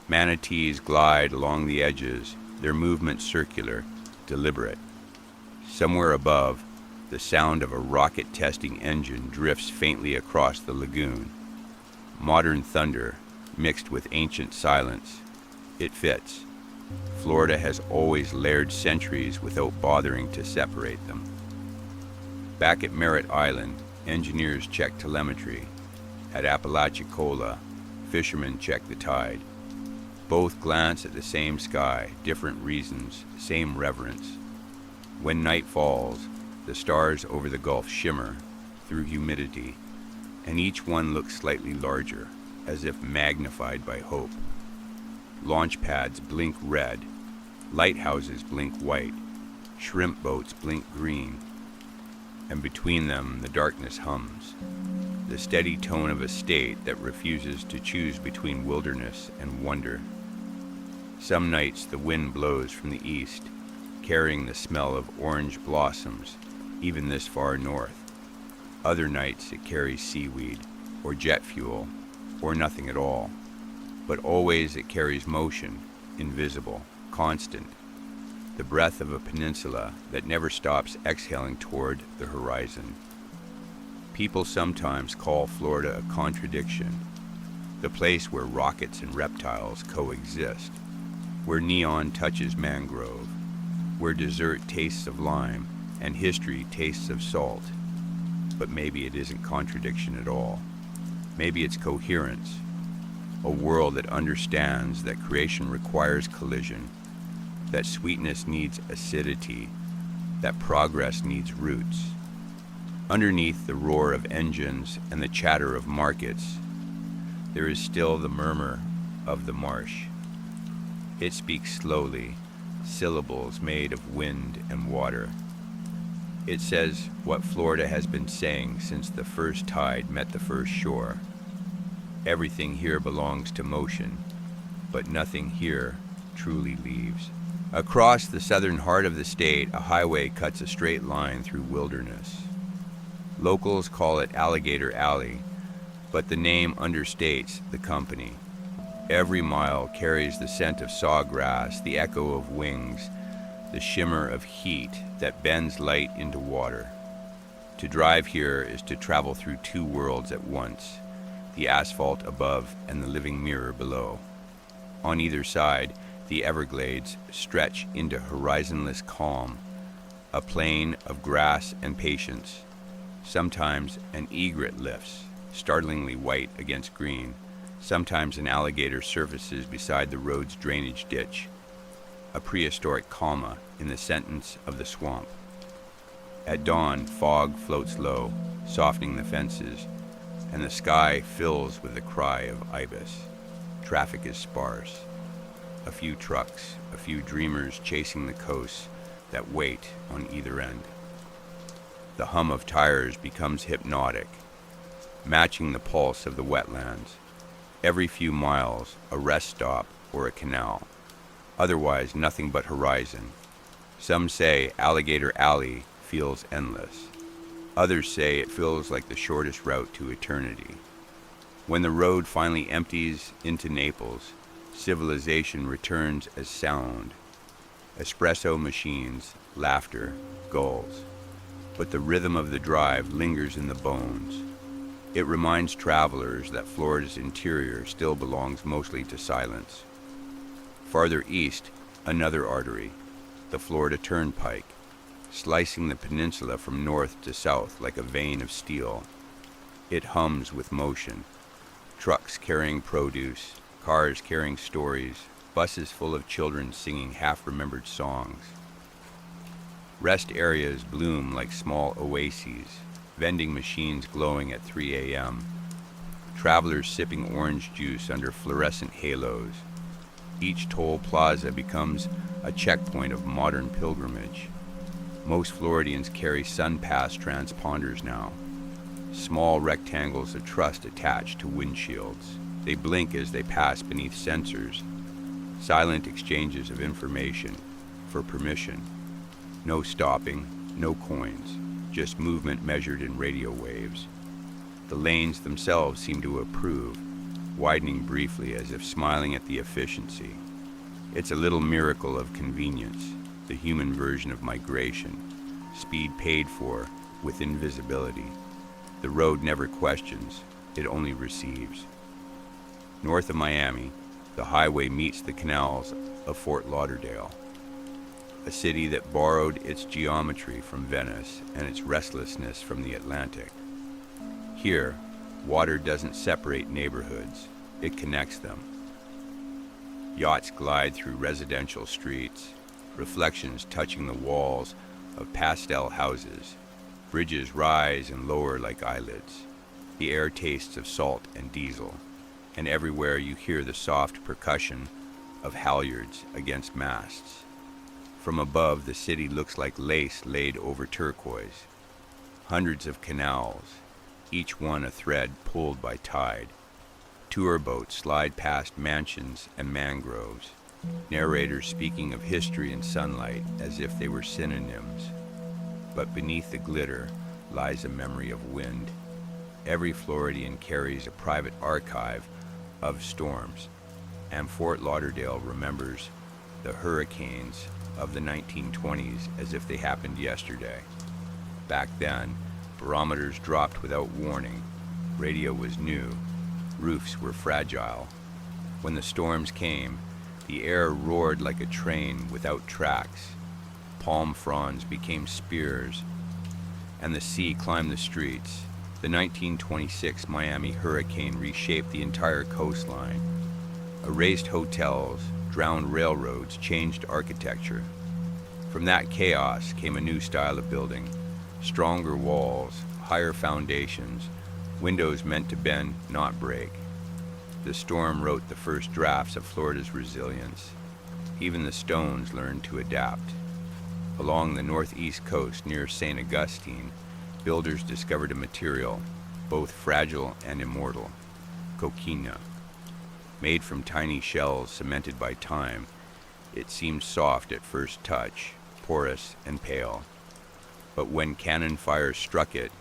Manatees glide along the edges, their movements circular, deliberate. Somewhere above, the sound of a rocket-testing engine drifts faintly across the lagoon. Modern thunder, mixed with ancient silence. It fits. Florida has always layered centuries without bothering to separate them. Back at Merritt Island, engineers check telemetry. At Apalachicola, fishermen check the tide. Both glance at the same sky, different reasons, same reverence. When night falls, the stars over the Gulf shimmer through humidity, and each one looks slightly larger, as if magnified by hope. Launch pads blink red, lighthouses blink white, shrimp boats blink green, and between them the darkness hums, the steady tone of a state that refuses to choose between wilderness and wonder. Some nights the wind blows from the east, carrying the smell of orange blossoms, even this far north. Other nights it carries seaweed, or jet fuel, or nothing at all. But always it carries motion, invisible, constant, the breath of a peninsula that never stops exhaling toward the horizon. People sometimes call Florida a contradiction, the place where rockets and reptiles coexist, where neon touches mangrove, where dessert tastes of lime and history tastes of salt. But maybe it isn't contradiction at all. Maybe it's coherence, a world that understands that creation requires collision, that sweetness needs acidity, that progress needs roots. Underneath the roar of engines and the chatter of markets, there is still the murmur of the marsh. It speaks slowly, syllables made of wind and water. It says what Florida has been saying since the first tide met the first shore. Everything here belongs to motion, but nothing here truly leaves. Across the southern heart of the state, a highway cuts a straight line through wilderness. Locals call it Alligator Alley, but the name understates the company. Every mile carries the scent of sawgrass, the echo of wings, the shimmer of heat that bends light into water. To drive here is to travel through two worlds at once, the asphalt above and the living mirror below. On either side, the Everglades stretch into horizonless calm, a plain of grass and patience. Sometimes an egret lifts, startlingly white against green. Sometimes an alligator surfaces beside the road's drainage ditch, a prehistoric comma in the sentence of the swamp. At dawn, fog floats low, softening the fences, and the sky fills with the cry of ibis. Traffic is sparse. A few trucks, a few dreamers chasing the coasts that wait on either end. The hum of tires becomes hypnotic, matching the pulse of the wetlands. Every few miles, a rest stop or a canal. Otherwise, nothing but horizon. Some say Alligator Alley feels endless. Others say it feels like the shortest route to eternity. When the road finally empties into Naples, civilization returns as sound. Espresso machines, laughter, gulls. But the rhythm of the drive lingers in the bones. It reminds travelers that Florida's interior still belongs mostly to silence. Farther east, another artery, the Florida Turnpike, slicing the peninsula from north to south like a vein of steel. It hums with motion. Trucks carrying produce, cars carrying stories, buses full of children singing half-remembered songs. Rest areas bloom like small oases, vending machines glowing at 3 a.m. Travelers sipping orange juice under fluorescent halos. Each toll plaza becomes a checkpoint of modern pilgrimage. Most Floridians carry SunPass transponders now, small rectangles of trust attached to windshields. They blink as they pass beneath sensors, silent exchanges of information for permission. No stopping, no coins, just movement measured in radio waves. The lanes themselves seem to approve, widening briefly as if smiling at the efficiency. It's a little miracle of convenience, the human version of migration, speed paid for with invisibility. The road never questions, it only receives. North of Miami, the highway meets the canals of Fort Lauderdale, a city that borrowed its geometry from Venice and its restlessness from the Atlantic. Here, water doesn't separate neighborhoods, it connects them. Yachts glide through residential streets, reflections touching the walls of pastel houses. Bridges rise and lower like eyelids. The air tastes of salt and diesel, and everywhere you hear the soft percussion of halyards against masts. From above, the city looks like lace laid over turquoise. Hundreds of canals, each one a thread pulled by tide. Tour boats slide past mansions and mangroves, narrators speaking of history and sunlight as if they were synonyms. But beneath the glitter lies a memory of wind. Every Floridian carries a private archive of storms, and Fort Lauderdale remembers the hurricanes of the 1920s as if they happened yesterday. Back then, barometers dropped without warning. Radio was new. Roofs were fragile. When the storms came, the air roared like a train without tracks. Palm fronds became spears, and the sea climbed the streets. The 1926 Miami hurricane reshaped the entire coastline. Erased hotels, drowned railroads, changed architecture. From that chaos came a new style of building. Stronger walls, higher foundations, windows meant to bend, not break. The storm wrote the first drafts of Florida's resilience. Even the stones learned to adapt. Along the northeast coast near St. Augustine, builders discovered a material, both fragile and immortal, coquina. Made from tiny shells cemented by time, it seemed soft at first touch, porous and pale. But when cannon fire struck it,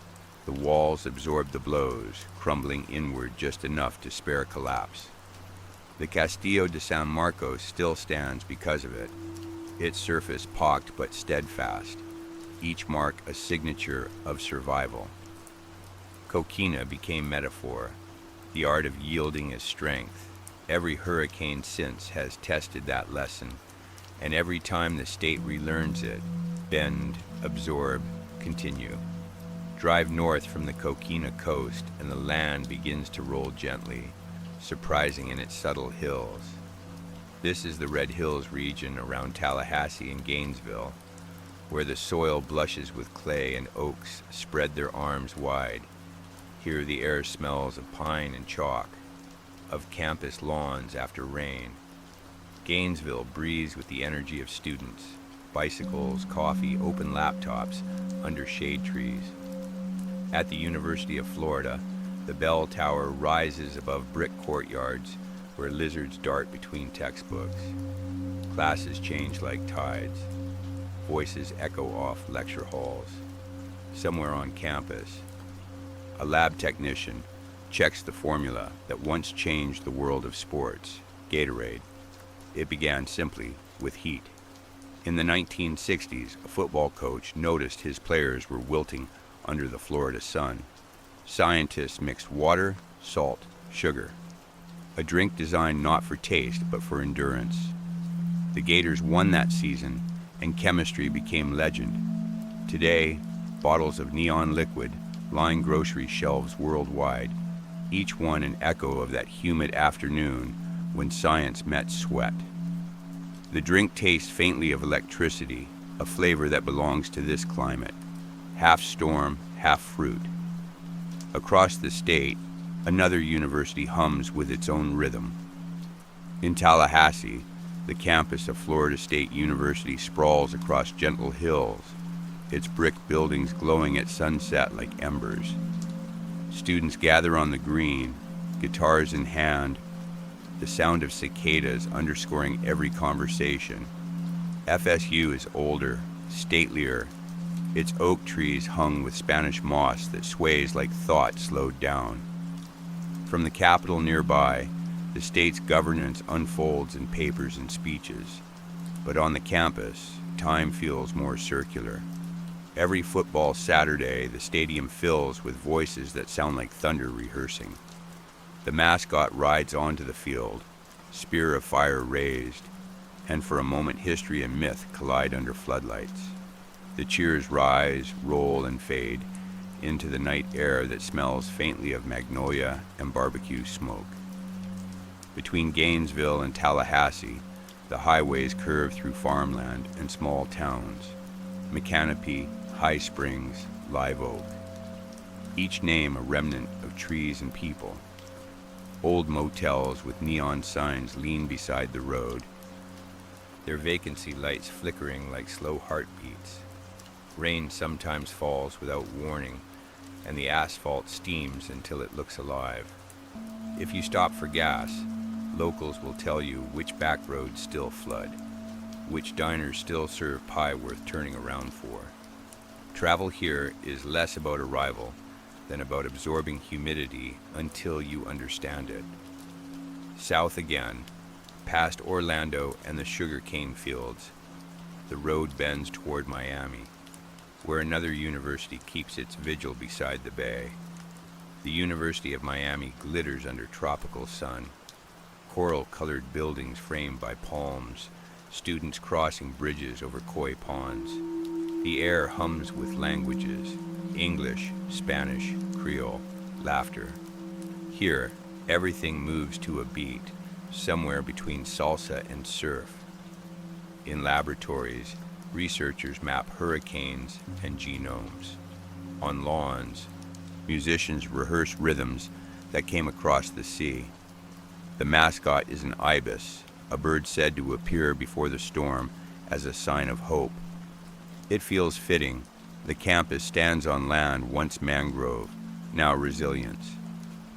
the walls absorbed the blows, crumbling inward just enough to spare collapse. The Castillo de San Marcos still stands because of it, its surface pocked but steadfast, each mark a signature of survival. Coquina became metaphor, the art of yielding is strength. Every hurricane since has tested that lesson, and every time the state relearns it, bend, absorb, continue. Drive north from the Coquina coast and the land begins to roll gently, surprising in its subtle hills. This is the Red Hills region around Tallahassee and Gainesville, where the soil blushes with clay and oaks spread their arms wide. Here the air smells of pine and chalk, of campus lawns after rain. Gainesville breathes with the energy of students, bicycles, coffee, open laptops under shade trees. At the University of Florida, the bell tower rises above brick courtyards where lizards dart between textbooks. Classes change like tides. Voices echo off lecture halls. Somewhere on campus, a lab technician, checks the formula that once changed the world of sports, Gatorade. It began simply with heat. In the 1960s, a football coach noticed his players were wilting under the Florida sun. Scientists mixed water, salt, sugar. A drink designed not for taste, but for endurance. The Gators won that season, and chemistry became legend. Today, bottles of neon liquid line grocery shelves worldwide, each one an echo of that humid afternoon when science met sweat. The drink tastes faintly of electricity, a flavor that belongs to this climate. Half storm, half fruit. Across the state, another university hums with its own rhythm. In Tallahassee, the campus of Florida State University sprawls across gentle hills, its brick buildings glowing at sunset like embers. Students gather on the green, guitars in hand, the sound of cicadas underscoring every conversation. FSU is older, statelier, its oak trees hung with Spanish moss that sways like thought slowed down. From the Capitol nearby, the state's governance unfolds in papers and speeches. But on the campus, time feels more circular. Every football Saturday, the stadium fills with voices that sound like thunder rehearsing. The mascot rides onto the field, spear of fire raised, and for a moment history and myth collide under floodlights. The cheers rise, roll, and fade into the night air that smells faintly of magnolia and barbecue smoke. Between Gainesville and Tallahassee, the highways curve through farmland and small towns. Macanopy, High Springs, Live Oak. Each name a remnant of trees and people. Old motels with neon signs lean beside the road, their vacancy lights flickering like slow heartbeats. Rain sometimes falls without warning, and the asphalt steams until it looks alive. If you stop for gas, locals will tell you which back roads still flood, which diners still serve pie worth turning around for. Travel here is less about arrival than about absorbing humidity until you understand it. South again, past Orlando and the sugarcane fields, the road bends toward Miami, where another university keeps its vigil beside the bay. The University of Miami glitters under tropical sun, coral-colored buildings framed by palms, students crossing bridges over koi ponds. The air hums with languages, English, Spanish, Creole, laughter. Here, everything moves to a beat, somewhere between salsa and surf. In laboratories, researchers map hurricanes and genomes. On lawns, musicians rehearse rhythms that came across the sea. The mascot is an ibis, a bird said to appear before the storm as a sign of hope. It feels fitting. The campus stands on land once mangrove, now resilience.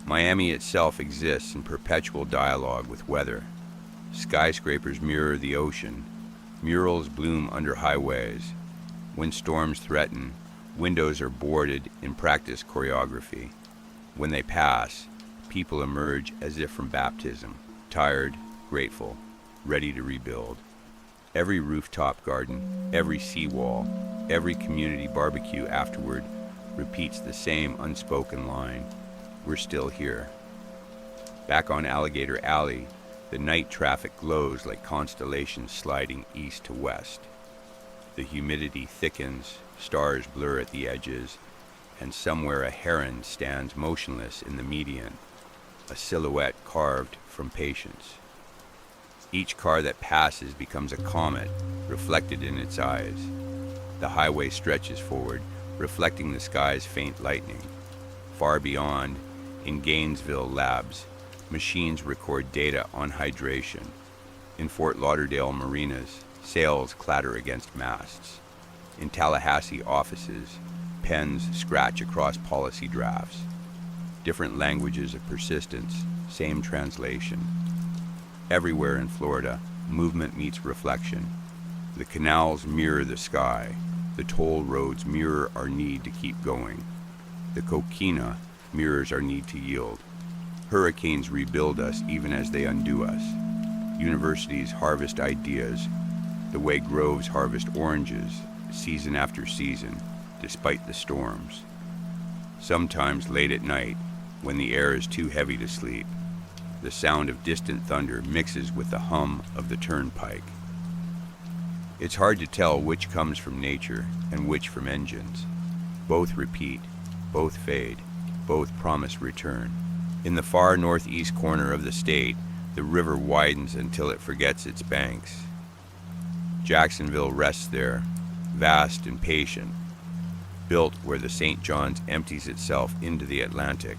Miami itself exists in perpetual dialogue with weather. Skyscrapers mirror the ocean. Murals bloom under highways. When storms threaten, windows are boarded in practice choreography. When they pass, people emerge as if from baptism, tired, grateful, ready to rebuild. Every rooftop garden, every seawall, every community barbecue afterward repeats the same unspoken line. We're still here. Back on Alligator Alley, the night traffic glows like constellations sliding east to west. The humidity thickens, stars blur at the edges, and somewhere a heron stands motionless in the median, a silhouette carved from patience. Each car that passes becomes a comet, reflected in its eyes. The highway stretches forward, reflecting the sky's faint lightning. Far beyond, in Gainesville labs, machines record data on hydration. In Fort Lauderdale marinas, sails clatter against masts. In Tallahassee offices, pens scratch across policy drafts. Different languages of persistence, same translation. Everywhere in Florida, movement meets reflection. The canals mirror the sky. The toll roads mirror our need to keep going. The coquina mirrors our need to yield. Hurricanes rebuild us even as they undo us. Universities harvest ideas, the way groves harvest oranges, season after season, despite the storms. Sometimes late at night, when the air is too heavy to sleep, the sound of distant thunder mixes with the hum of the turnpike. It's hard to tell which comes from nature and which from engines. Both repeat, both fade, both promise return. In the far northeast corner of the state, the river widens until it forgets its banks. Jacksonville rests there, vast and patient, built where the St. John's empties itself into the Atlantic.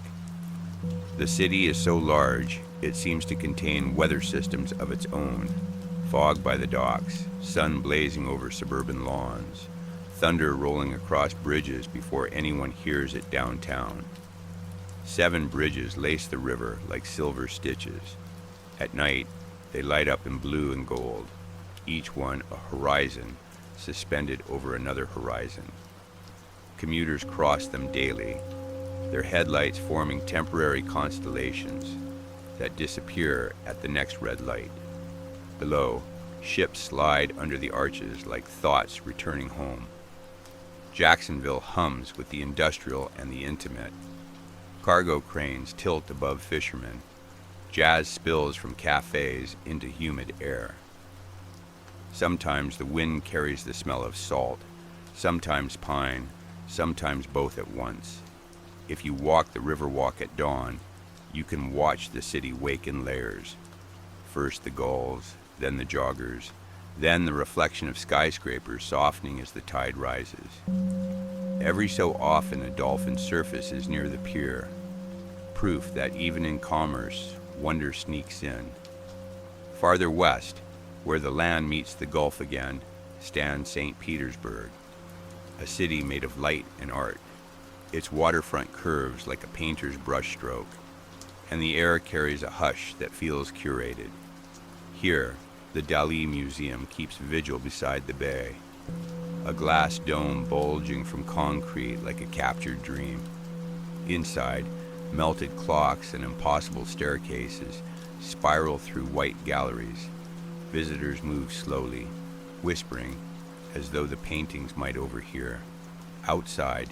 The city is so large, it seems to contain weather systems of its own. Fog by the docks, sun blazing over suburban lawns, thunder rolling across bridges before anyone hears it downtown. 7 bridges lace the river like silver stitches. At night, they light up in blue and gold, each one a horizon suspended over another horizon. Commuters cross them daily, their headlights forming temporary constellations that disappear at the next red light. Below, ships slide under the arches like thoughts returning home. Jacksonville hums with the industrial and the intimate. Cargo cranes tilt above fishermen. Jazz spills from cafes into humid air. Sometimes the wind carries the smell of salt, sometimes pine, sometimes both at once. If you walk the Riverwalk at dawn, you can watch the city wake in layers. First the gulls, then the joggers, then the reflection of skyscrapers softening as the tide rises. Every so often a dolphin surfaces near the pier, proof that even in commerce, wonder sneaks in. Farther west, where the land meets the Gulf again, stands St. Petersburg, a city made of light and art. Its waterfront curves like a painter's brushstroke, and the air carries a hush that feels curated. Here, the Dali Museum keeps vigil beside the bay, a glass dome bulging from concrete like a captured dream. Inside, melted clocks and impossible staircases spiral through white galleries. Visitors move slowly, whispering as though the paintings might overhear. Outside,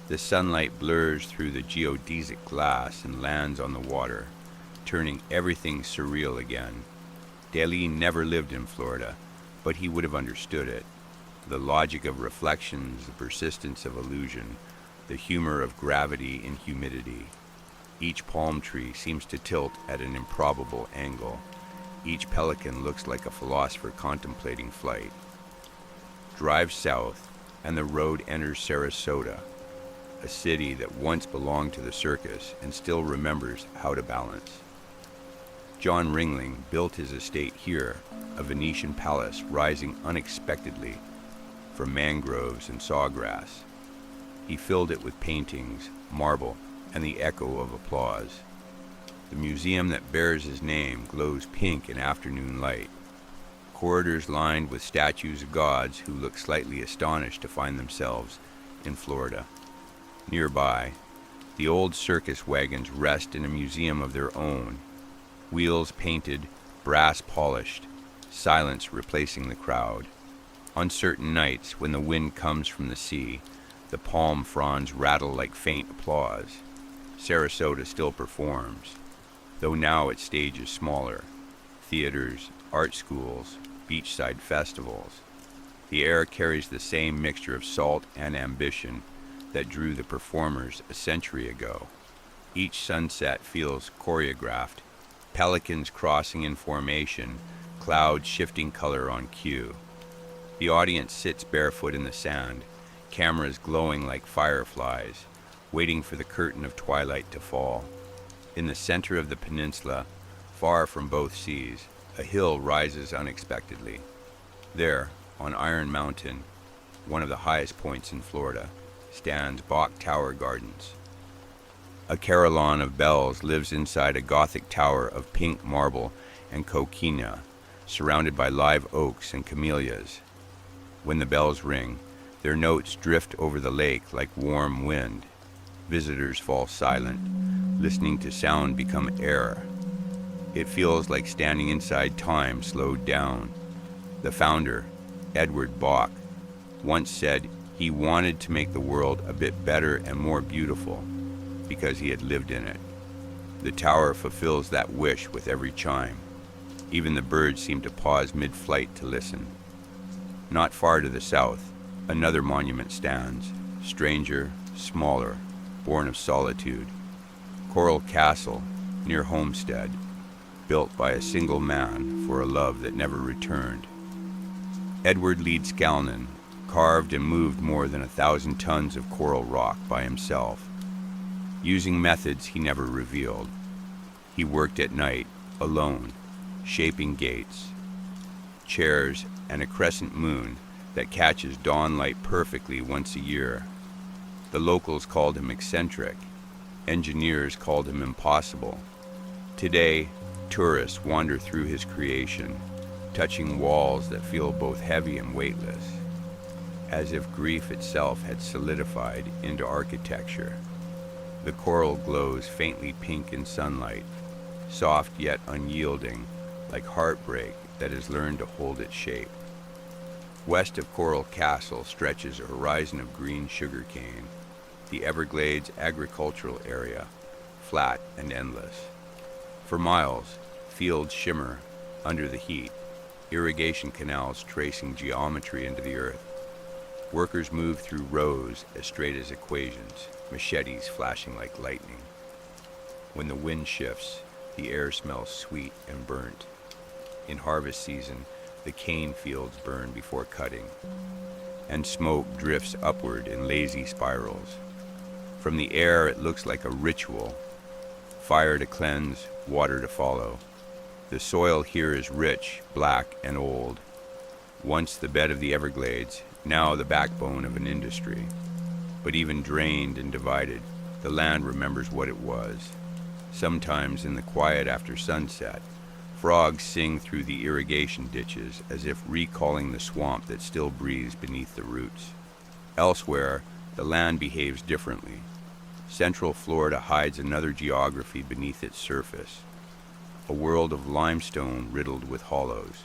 the sunlight blurs through the geodesic glass and lands on the water, turning everything surreal again. Dali never lived in Florida, but he would have understood it. The logic of reflections, the persistence of illusion, the humor of gravity in humidity. Each palm tree seems to tilt at an improbable angle. Each pelican looks like a philosopher contemplating flight. Drive south, and the road enters Sarasota, a city that once belonged to the circus and still remembers how to balance. John Ringling built his estate here, a Venetian palace rising unexpectedly from mangroves and sawgrass. He filled it with paintings, marble, and the echo of applause. The museum that bears his name glows pink in afternoon light. Corridors lined with statues of gods who look slightly astonished to find themselves in Florida. Nearby, the old circus wagons rest in a museum of their own, wheels painted, brass polished, silence replacing the crowd. On certain nights, when the wind comes from the sea, the palm fronds rattle like faint applause. Sarasota still performs, though now its stage is smaller. Theaters, art schools, beachside festivals. The air carries the same mixture of salt and ambition that drew the performers a century ago. Each sunset feels choreographed, pelicans crossing in formation, clouds shifting color on cue. The audience sits barefoot in the sand, cameras glowing like fireflies, waiting for the curtain of twilight to fall. In the center of the peninsula, far from both seas, a hill rises unexpectedly. There, on Iron Mountain, one of the highest points in Florida, stands Bach Tower Gardens. A carillon of bells lives inside a Gothic tower of pink marble and coquina, surrounded by live oaks and camellias. When the bells ring, their notes drift over the lake like warm wind. Visitors fall silent, listening to sound become air. It feels like standing inside time slowed down. The founder, Edward Bach, once said he wanted to make the world a bit better and more beautiful because he had lived in it. The tower fulfills that wish with every chime. Even the birds seem to pause mid-flight to listen. Not far to the south, another monument stands, stranger, smaller, born of solitude. Coral Castle, near Homestead, built by a single man for a love that never returned. Edward Leeds Scalnan carved and moved more than 1,000 tons of coral rock by himself, using methods he never revealed. He worked at night, alone, shaping gates, chairs, and a crescent moon that catches dawn light perfectly once a year. The locals called him eccentric. Engineers called him impossible. Today, tourists wander through his creation, touching walls that feel both heavy and weightless, as if grief itself had solidified into architecture. The coral glows faintly pink in sunlight, soft yet unyielding, like heartbreak that has learned to hold its shape. West of Coral Castle stretches a horizon of green sugarcane, the Everglades agricultural area, flat and endless. For miles, fields shimmer under the heat, irrigation canals tracing geometry into the earth. Workers move through rows as straight as equations, machetes flashing like lightning. When the wind shifts, the air smells sweet and burnt. In harvest season, the cane fields burn before cutting, and smoke drifts upward in lazy spirals. From the air, it looks like a ritual. Fire to cleanse, water to follow. The soil here is rich, black, and old. Once the bed of the Everglades, now the backbone of an industry. But even drained and divided, the land remembers what it was. Sometimes in the quiet after sunset, frogs sing through the irrigation ditches as if recalling the swamp that still breathes beneath the roots. Elsewhere, the land behaves differently. Central Florida hides another geography beneath its surface, a world of limestone riddled with hollows.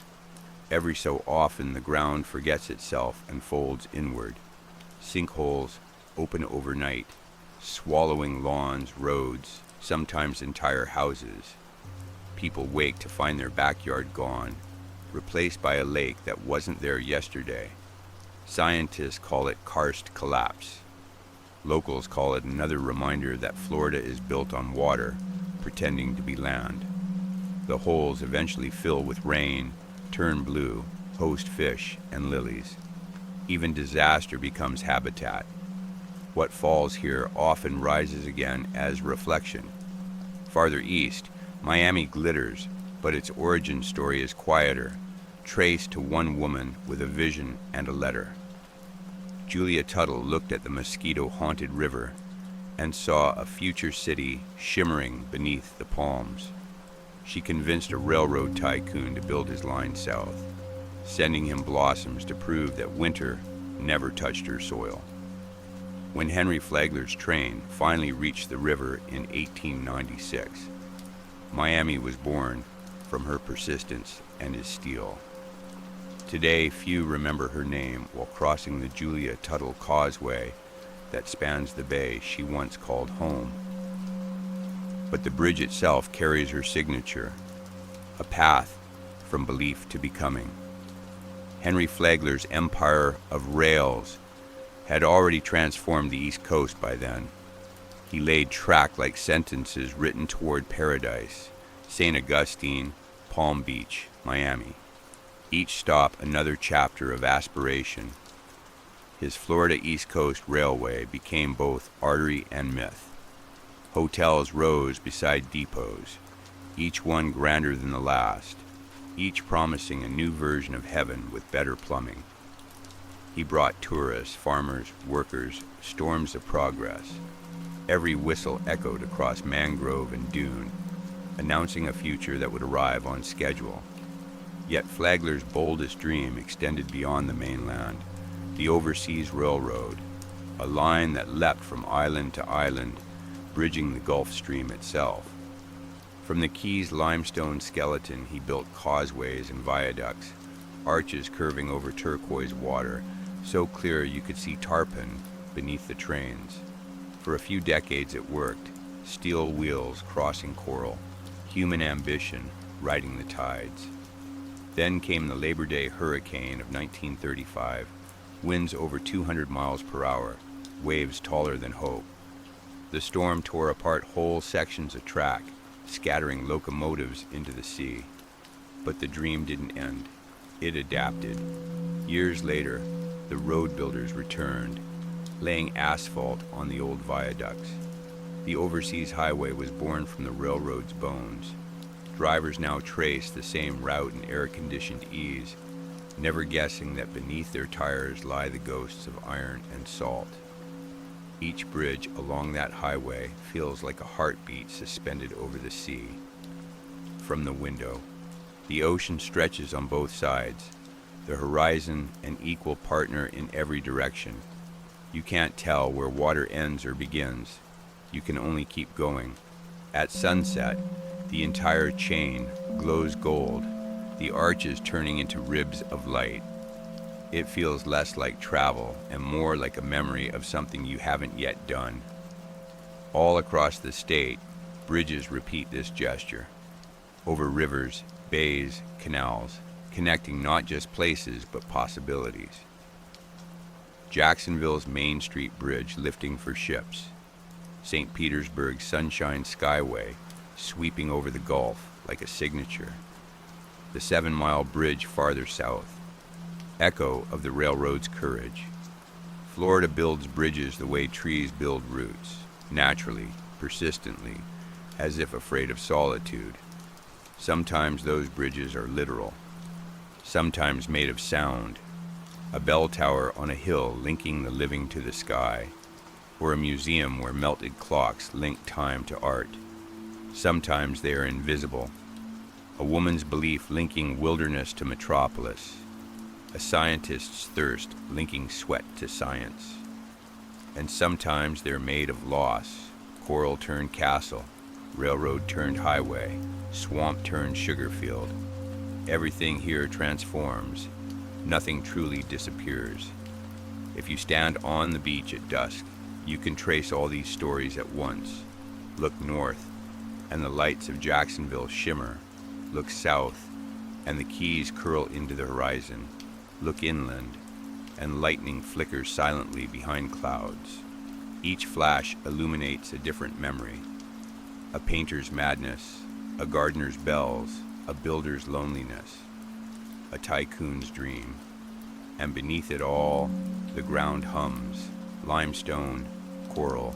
Every so often, the ground forgets itself and folds inward. Sinkholes open overnight, swallowing lawns, roads, sometimes entire houses. People wake to find their backyard gone, replaced by a lake that wasn't there yesterday. Scientists call it karst collapse. Locals call it another reminder that Florida is built on water, pretending to be land. The holes eventually fill with rain, turn blue, host fish and lilies. Even disaster becomes habitat. What falls here often rises again as reflection. Farther east, Miami glitters, but its origin story is quieter, traced to one woman with a vision and a letter. Julia Tuttle looked at the mosquito-haunted river and saw a future city shimmering beneath the palms. She convinced a railroad tycoon to build his line south, sending him blossoms to prove that winter never touched her soil. When Henry Flagler's train finally reached the river in 1896, Miami was born from her persistence and his steel. Today, few remember her name while crossing the Julia Tuttle Causeway that spans the bay she once called home. But the bridge itself carries her signature, a path from belief to becoming. Henry Flagler's empire of rails had already transformed the East Coast by then. He laid track like sentences written toward paradise, St. Augustine, Palm Beach, Miami. Each stop another chapter of aspiration. His Florida East Coast Railway became both artery and myth. Hotels rose beside depots, each one grander than the last, each promising a new version of heaven with better plumbing. He brought tourists, farmers, workers, storms of progress. Every whistle echoed across mangrove and dune, announcing a future that would arrive on schedule. Yet Flagler's boldest dream extended beyond the mainland, the overseas railroad, a line that leapt from island to island, bridging the Gulf Stream itself. From the Keys' limestone skeleton, he built causeways and viaducts, arches curving over turquoise water, so clear you could see tarpon beneath the trains. For a few decades it worked, steel wheels crossing coral, human ambition riding the tides. Then came the Labor Day hurricane of 1935, winds over 200 miles per hour, waves taller than hope. The storm tore apart whole sections of track, scattering locomotives into the sea. But the dream didn't end. It adapted. Years later, the road builders returned, laying asphalt on the old viaducts. The overseas highway was born from the railroad's bones. Drivers now trace the same route in air-conditioned ease, never guessing that beneath their tires lie the ghosts of iron and salt. Each bridge along that highway feels like a heartbeat suspended over the sea. From the window, the ocean stretches on both sides, the horizon an equal partner in every direction. You can't tell where water ends or begins. You can only keep going. At sunset, the entire chain glows gold, the arches turning into ribs of light. It feels less like travel and more like a memory of something you haven't yet done. All across the state, bridges repeat this gesture. Over rivers, bays, canals, connecting not just places but possibilities. Jacksonville's Main Street Bridge lifting for ships. St. Petersburg's Sunshine Skyway sweeping over the Gulf like a signature. The 7-mile bridge farther south, echo of the railroad's courage. Florida builds bridges the way trees build roots, naturally, persistently, as if afraid of solitude. Sometimes those bridges are literal, sometimes made of sound, a bell tower on a hill linking the living to the sky, or a museum where melted clocks link time to art. Sometimes they are invisible, a woman's belief linking wilderness to metropolis, a scientist's thirst linking sweat to science. And sometimes they're made of loss, coral turned castle, railroad turned highway, swamp turned sugar field. Everything here transforms, nothing truly disappears. If you stand on the beach at dusk, you can trace all these stories at once. Look north, and the lights of Jacksonville shimmer. Look south, and the Keys curl into the horizon. Look inland, and lightning flickers silently behind clouds. Each flash illuminates a different memory. A painter's madness, a gardener's bells, a builder's loneliness, a tycoon's dream. And beneath it all, the ground hums, limestone, coral,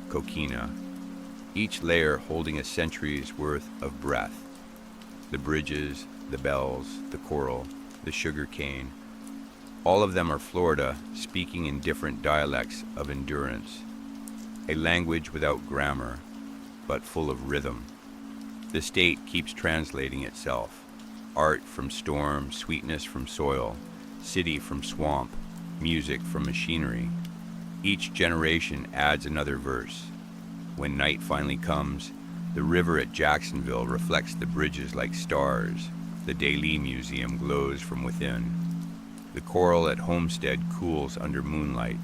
coquina, each layer holding a century's worth of breath. The bridges, the bells, the coral, the sugar cane, all of them are Florida speaking in different dialects of endurance, a language without grammar, but full of rhythm. The state keeps translating itself, art from storm, sweetness from soil, city from swamp, music from machinery. Each generation adds another verse. When night finally comes, the river at Jacksonville reflects the bridges like stars. The Daly Museum glows from within. The coral at Homestead cools under moonlight.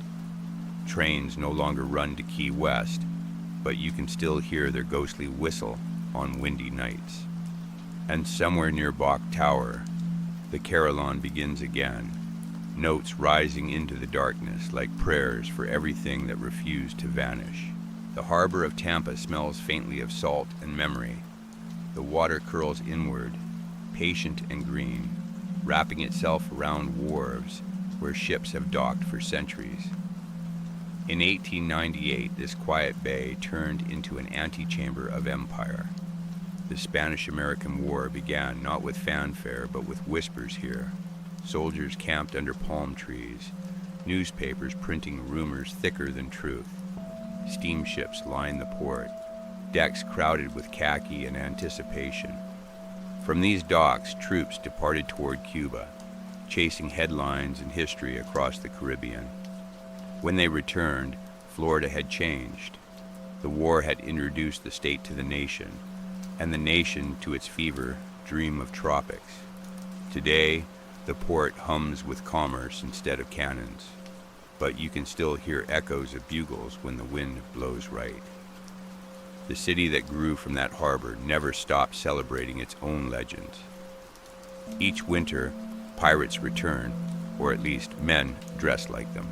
Trains no longer run to Key West, but you can still hear their ghostly whistle on windy nights. And somewhere near Bach Tower, the carillon begins again, notes rising into the darkness like prayers for everything that refused to vanish. The harbor of Tampa smells faintly of salt and memory. The water curls inward, patient and green, wrapping itself around wharves where ships have docked for centuries. In 1898, this quiet bay turned into an antechamber of empire. The Spanish-American War began not with fanfare, but with whispers here. Soldiers camped under palm trees, newspapers printing rumors thicker than truth. Steamships lined the port, decks crowded with khaki and anticipation. From these docks, troops departed toward Cuba, chasing headlines and history across the Caribbean. When they returned, Florida had changed. The war had introduced the state to the nation, and the nation to its fever dream of tropics. Today, the port hums with commerce instead of cannons, but you can still hear echoes of bugles when the wind blows right. The city that grew from that harbor never stopped celebrating its own legends. Each winter, pirates return, or at least men dressed like them.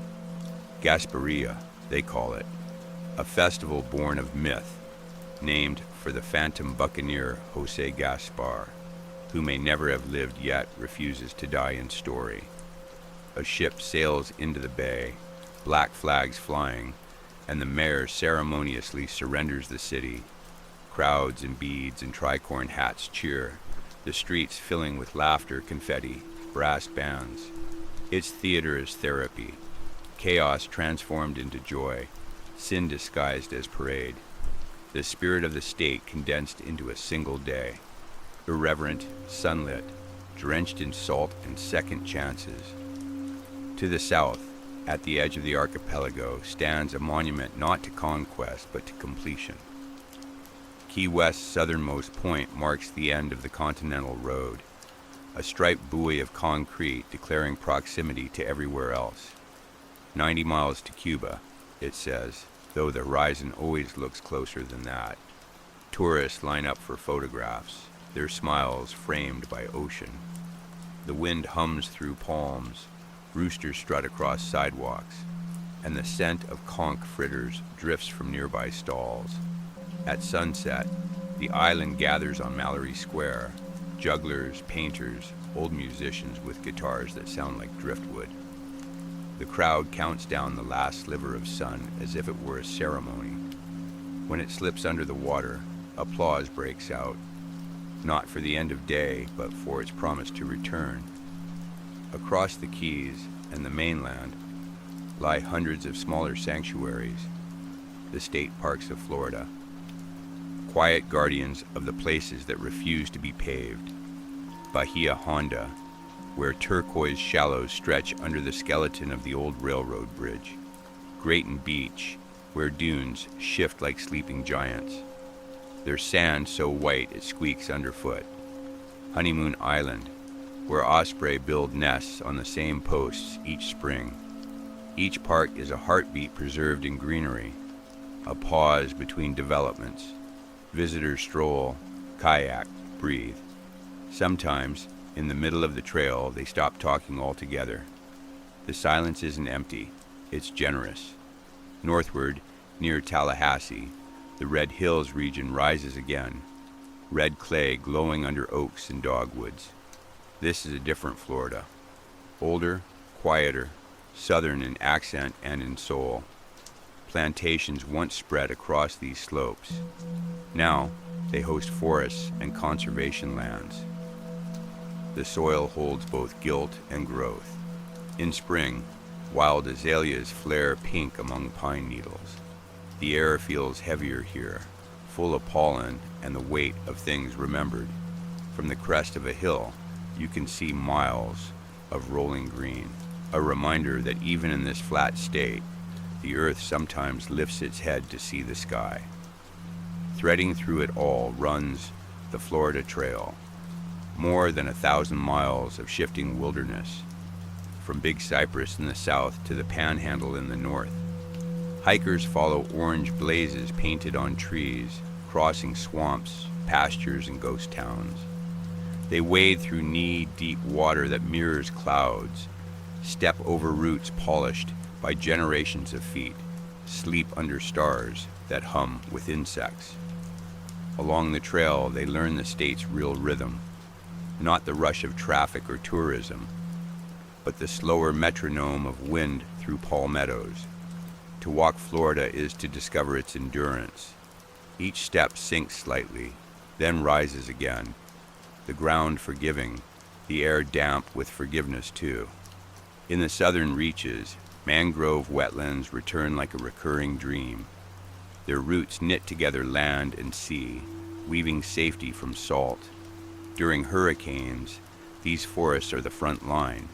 Gasparilla, they call it, a festival born of myth, named for the phantom buccaneer Jose Gaspar, who may never have lived yet refuses to die in story. A ship sails into the bay, black flags flying, and the mayor ceremoniously surrenders the city. Crowds in beads and tricorn hats cheer, the streets filling with laughter, confetti, brass bands. Its theater is therapy, chaos transformed into joy, sin disguised as parade. The spirit of the state condensed into a single day, irreverent, sunlit, drenched in salt and second chances. To the south, at the edge of the archipelago, stands a monument not to conquest but to completion. Key West's southernmost point marks the end of the Continental Road, a striped buoy of concrete declaring proximity to everywhere else. 90 miles to Cuba, it says, though the horizon always looks closer than that. Tourists line up for photographs, their smiles framed by ocean. The wind hums through palms, roosters strut across sidewalks, and the scent of conch fritters drifts from nearby stalls. At sunset, the island gathers on Mallory Square, jugglers, painters, old musicians with guitars that sound like driftwood. The crowd counts down the last sliver of sun as if it were a ceremony. When it slips under the water, applause breaks out, not for the end of day, but for its promise to return. Across the Keys and the mainland lie hundreds of smaller sanctuaries, the state parks of Florida, quiet guardians of the places that refuse to be paved. Bahia Honda, where turquoise shallows stretch under the skeleton of the old railroad bridge. Grayton Beach, where dunes shift like sleeping giants, their sand so white it squeaks underfoot. Honeymoon Island, where osprey build nests on the same posts each spring. Each park is a heartbeat preserved in greenery, a pause between developments. Visitors stroll, kayak, breathe. Sometimes, in the middle of the trail, they stop talking altogether. The silence isn't empty, it's generous. Northward, near Tallahassee, the Red Hills region rises again, red clay glowing under oaks and dogwoods. This is a different Florida. Older, quieter, southern in accent and in soul. Plantations once spread across these slopes. Now, they host forests and conservation lands. The soil holds both guilt and growth. In spring, wild azaleas flare pink among pine needles. The air feels heavier here, full of pollen and the weight of things remembered. From the crest of a hill, you can see miles of rolling green, a reminder that even in this flat state, the earth sometimes lifts its head to see the sky. Threading through it all runs the Florida Trail, more than 1,000 miles of shifting wilderness, from Big Cypress in the south to the Panhandle in the north. Hikers follow orange blazes painted on trees, crossing swamps, pastures, and ghost towns. They wade through knee-deep water that mirrors clouds, step over roots polished by generations of feet, sleep under stars that hum with insects. Along the trail, they learn the state's real rhythm, not the rush of traffic or tourism, but the slower metronome of wind through palmettos. To walk Florida is to discover its endurance. Each step sinks slightly, then rises again. The ground forgiving, the air damp with forgiveness too. In the southern reaches, mangrove wetlands return like a recurring dream. Their roots knit together land and sea, weaving safety from salt. During hurricanes, these forests are the front line,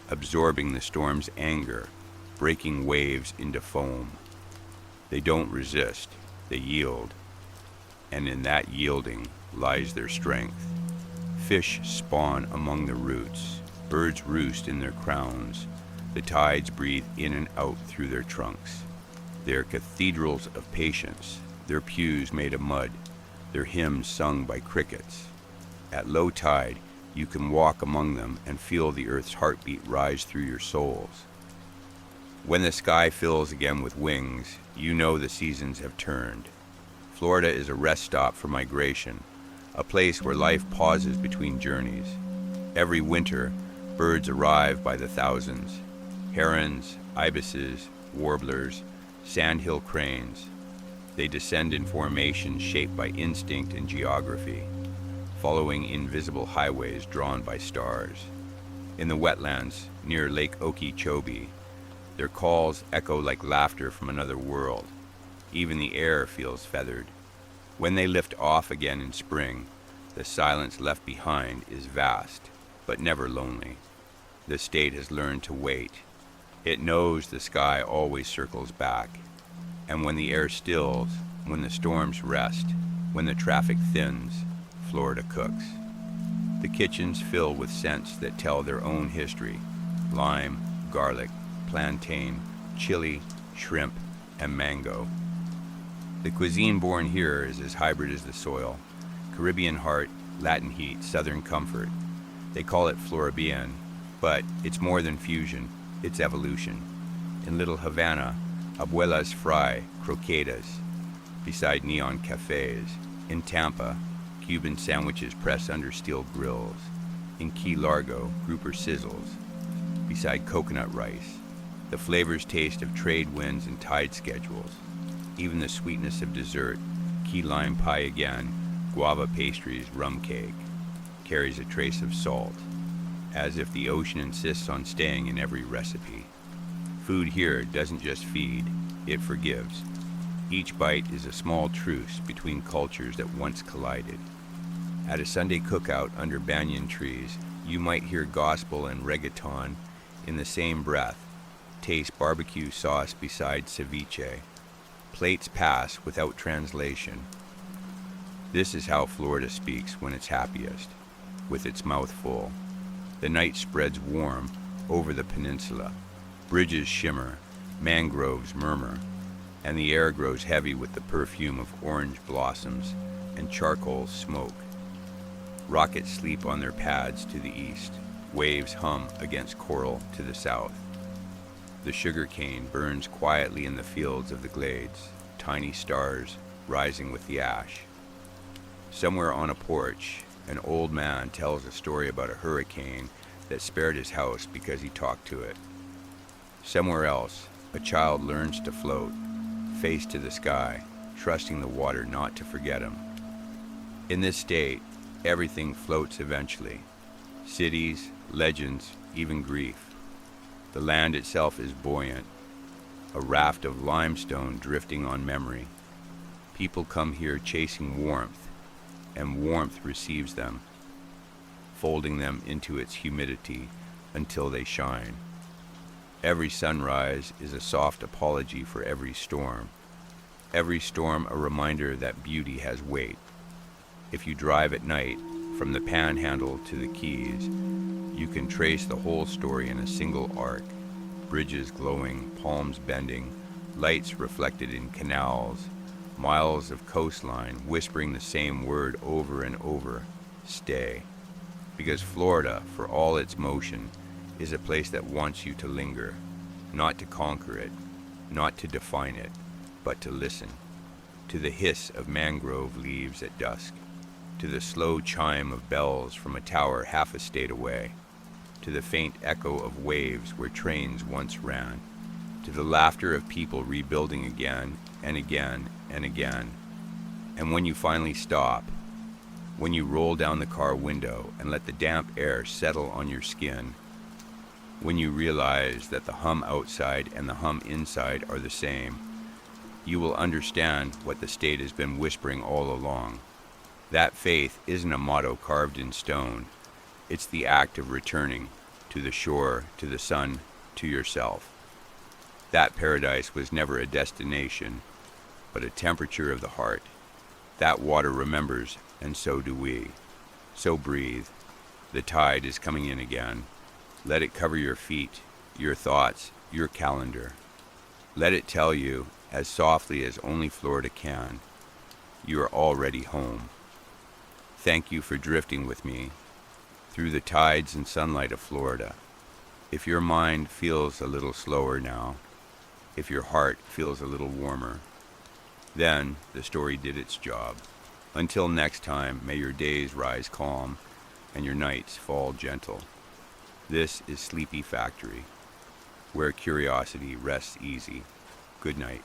absorbing the storm's anger, breaking waves into foam. They don't resist. They yield, and in that yielding lies their strength. Fish spawn among the roots, birds roost in their crowns, the tides breathe in and out through their trunks. They are cathedrals of patience, their pews made of mud, their hymns sung by crickets. At low tide, you can walk among them and feel the earth's heartbeat rise through your souls. When the sky fills again with wings, you know the seasons have turned. Florida is a rest stop for migration, a place where life pauses between journeys. Every winter, birds arrive by the thousands. Herons, ibises, warblers, sandhill cranes. They descend in formations shaped by instinct and geography, following invisible highways drawn by stars. In the wetlands near Lake Okeechobee, their calls echo like laughter from another world. Even the air feels feathered. When they lift off again in spring, the silence left behind is vast, but never lonely. The state has learned to wait. It knows the sky always circles back. And when the air stills, when the storms rest, when the traffic thins, Florida cooks. The kitchens fill with scents that tell their own history: lime, garlic, plantain, chili, shrimp, and mango. The cuisine born here is as hybrid as the soil. Caribbean heart, Latin heat, Southern comfort. They call it Floridian, but it's more than fusion, it's evolution. In Little Havana, abuelas fry croquetas beside neon cafes. In Tampa, Cuban sandwiches press under steel grills. In Key Largo, grouper sizzles beside coconut rice. The flavors taste of trade winds and tide schedules. Even the sweetness of dessert, key lime pie again, guava pastries, rum cake, carries a trace of salt, as if the ocean insists on staying in every recipe. Food here doesn't just feed, it forgives. Each bite is a small truce between cultures that once collided. At a Sunday cookout under banyan trees, you might hear gospel and reggaeton in the same breath, taste barbecue sauce beside ceviche. Plates pass without translation. This is how Florida speaks when it's happiest, with its mouth full. The night spreads warm over the peninsula. Bridges shimmer, mangroves murmur, and the air grows heavy with the perfume of orange blossoms and charcoal smoke. Rockets sleep on their pads to the east. Waves hum against coral to the south. The sugar cane burns quietly in the fields of the glades, tiny stars rising with the ash. Somewhere on a porch, an old man tells a story about a hurricane that spared his house because he talked to it. Somewhere else, a child learns to float, face to the sky, trusting the water not to forget him. In this state, everything floats eventually. Cities, legends, even grief. The land itself is buoyant, a raft of limestone drifting on memory. People come here chasing warmth, and warmth receives them, folding them into its humidity until they shine. Every sunrise is a soft apology for every storm a reminder that beauty has weight. If you drive at night, from the Panhandle to the Keys, you can trace the whole story in a single arc. Bridges glowing, palms bending, lights reflected in canals, miles of coastline whispering the same word over and over: stay. Because Florida, for all its motion, is a place that wants you to linger, not to conquer it, not to define it, but to listen. To the hiss of mangrove leaves at dusk, to the slow chime of bells from a tower half a state away, to the faint echo of waves where trains once ran, to the laughter of people rebuilding again and again and again. And when you finally stop, when you roll down the car window and let the damp air settle on your skin, when you realize that the hum outside and the hum inside are the same, you will understand what the state has been whispering all along. That faith isn't a motto carved in stone. It's the act of returning to the shore, to the sun, to yourself. That paradise was never a destination. but a temperature of the heart. That water remembers, and so do we. So breathe. The tide is coming in again. Let it cover your feet, your thoughts, your calendar. Let it tell you, as softly as only Florida can, you are already home. Thank you for drifting with me through the tides and sunlight of Florida. If your mind feels a little slower now, if your heart feels a little warmer, then the story did its job. Until next time, may your days rise calm and your nights fall gentle. This is Sleepy Factory, where curiosity rests easy. Good night.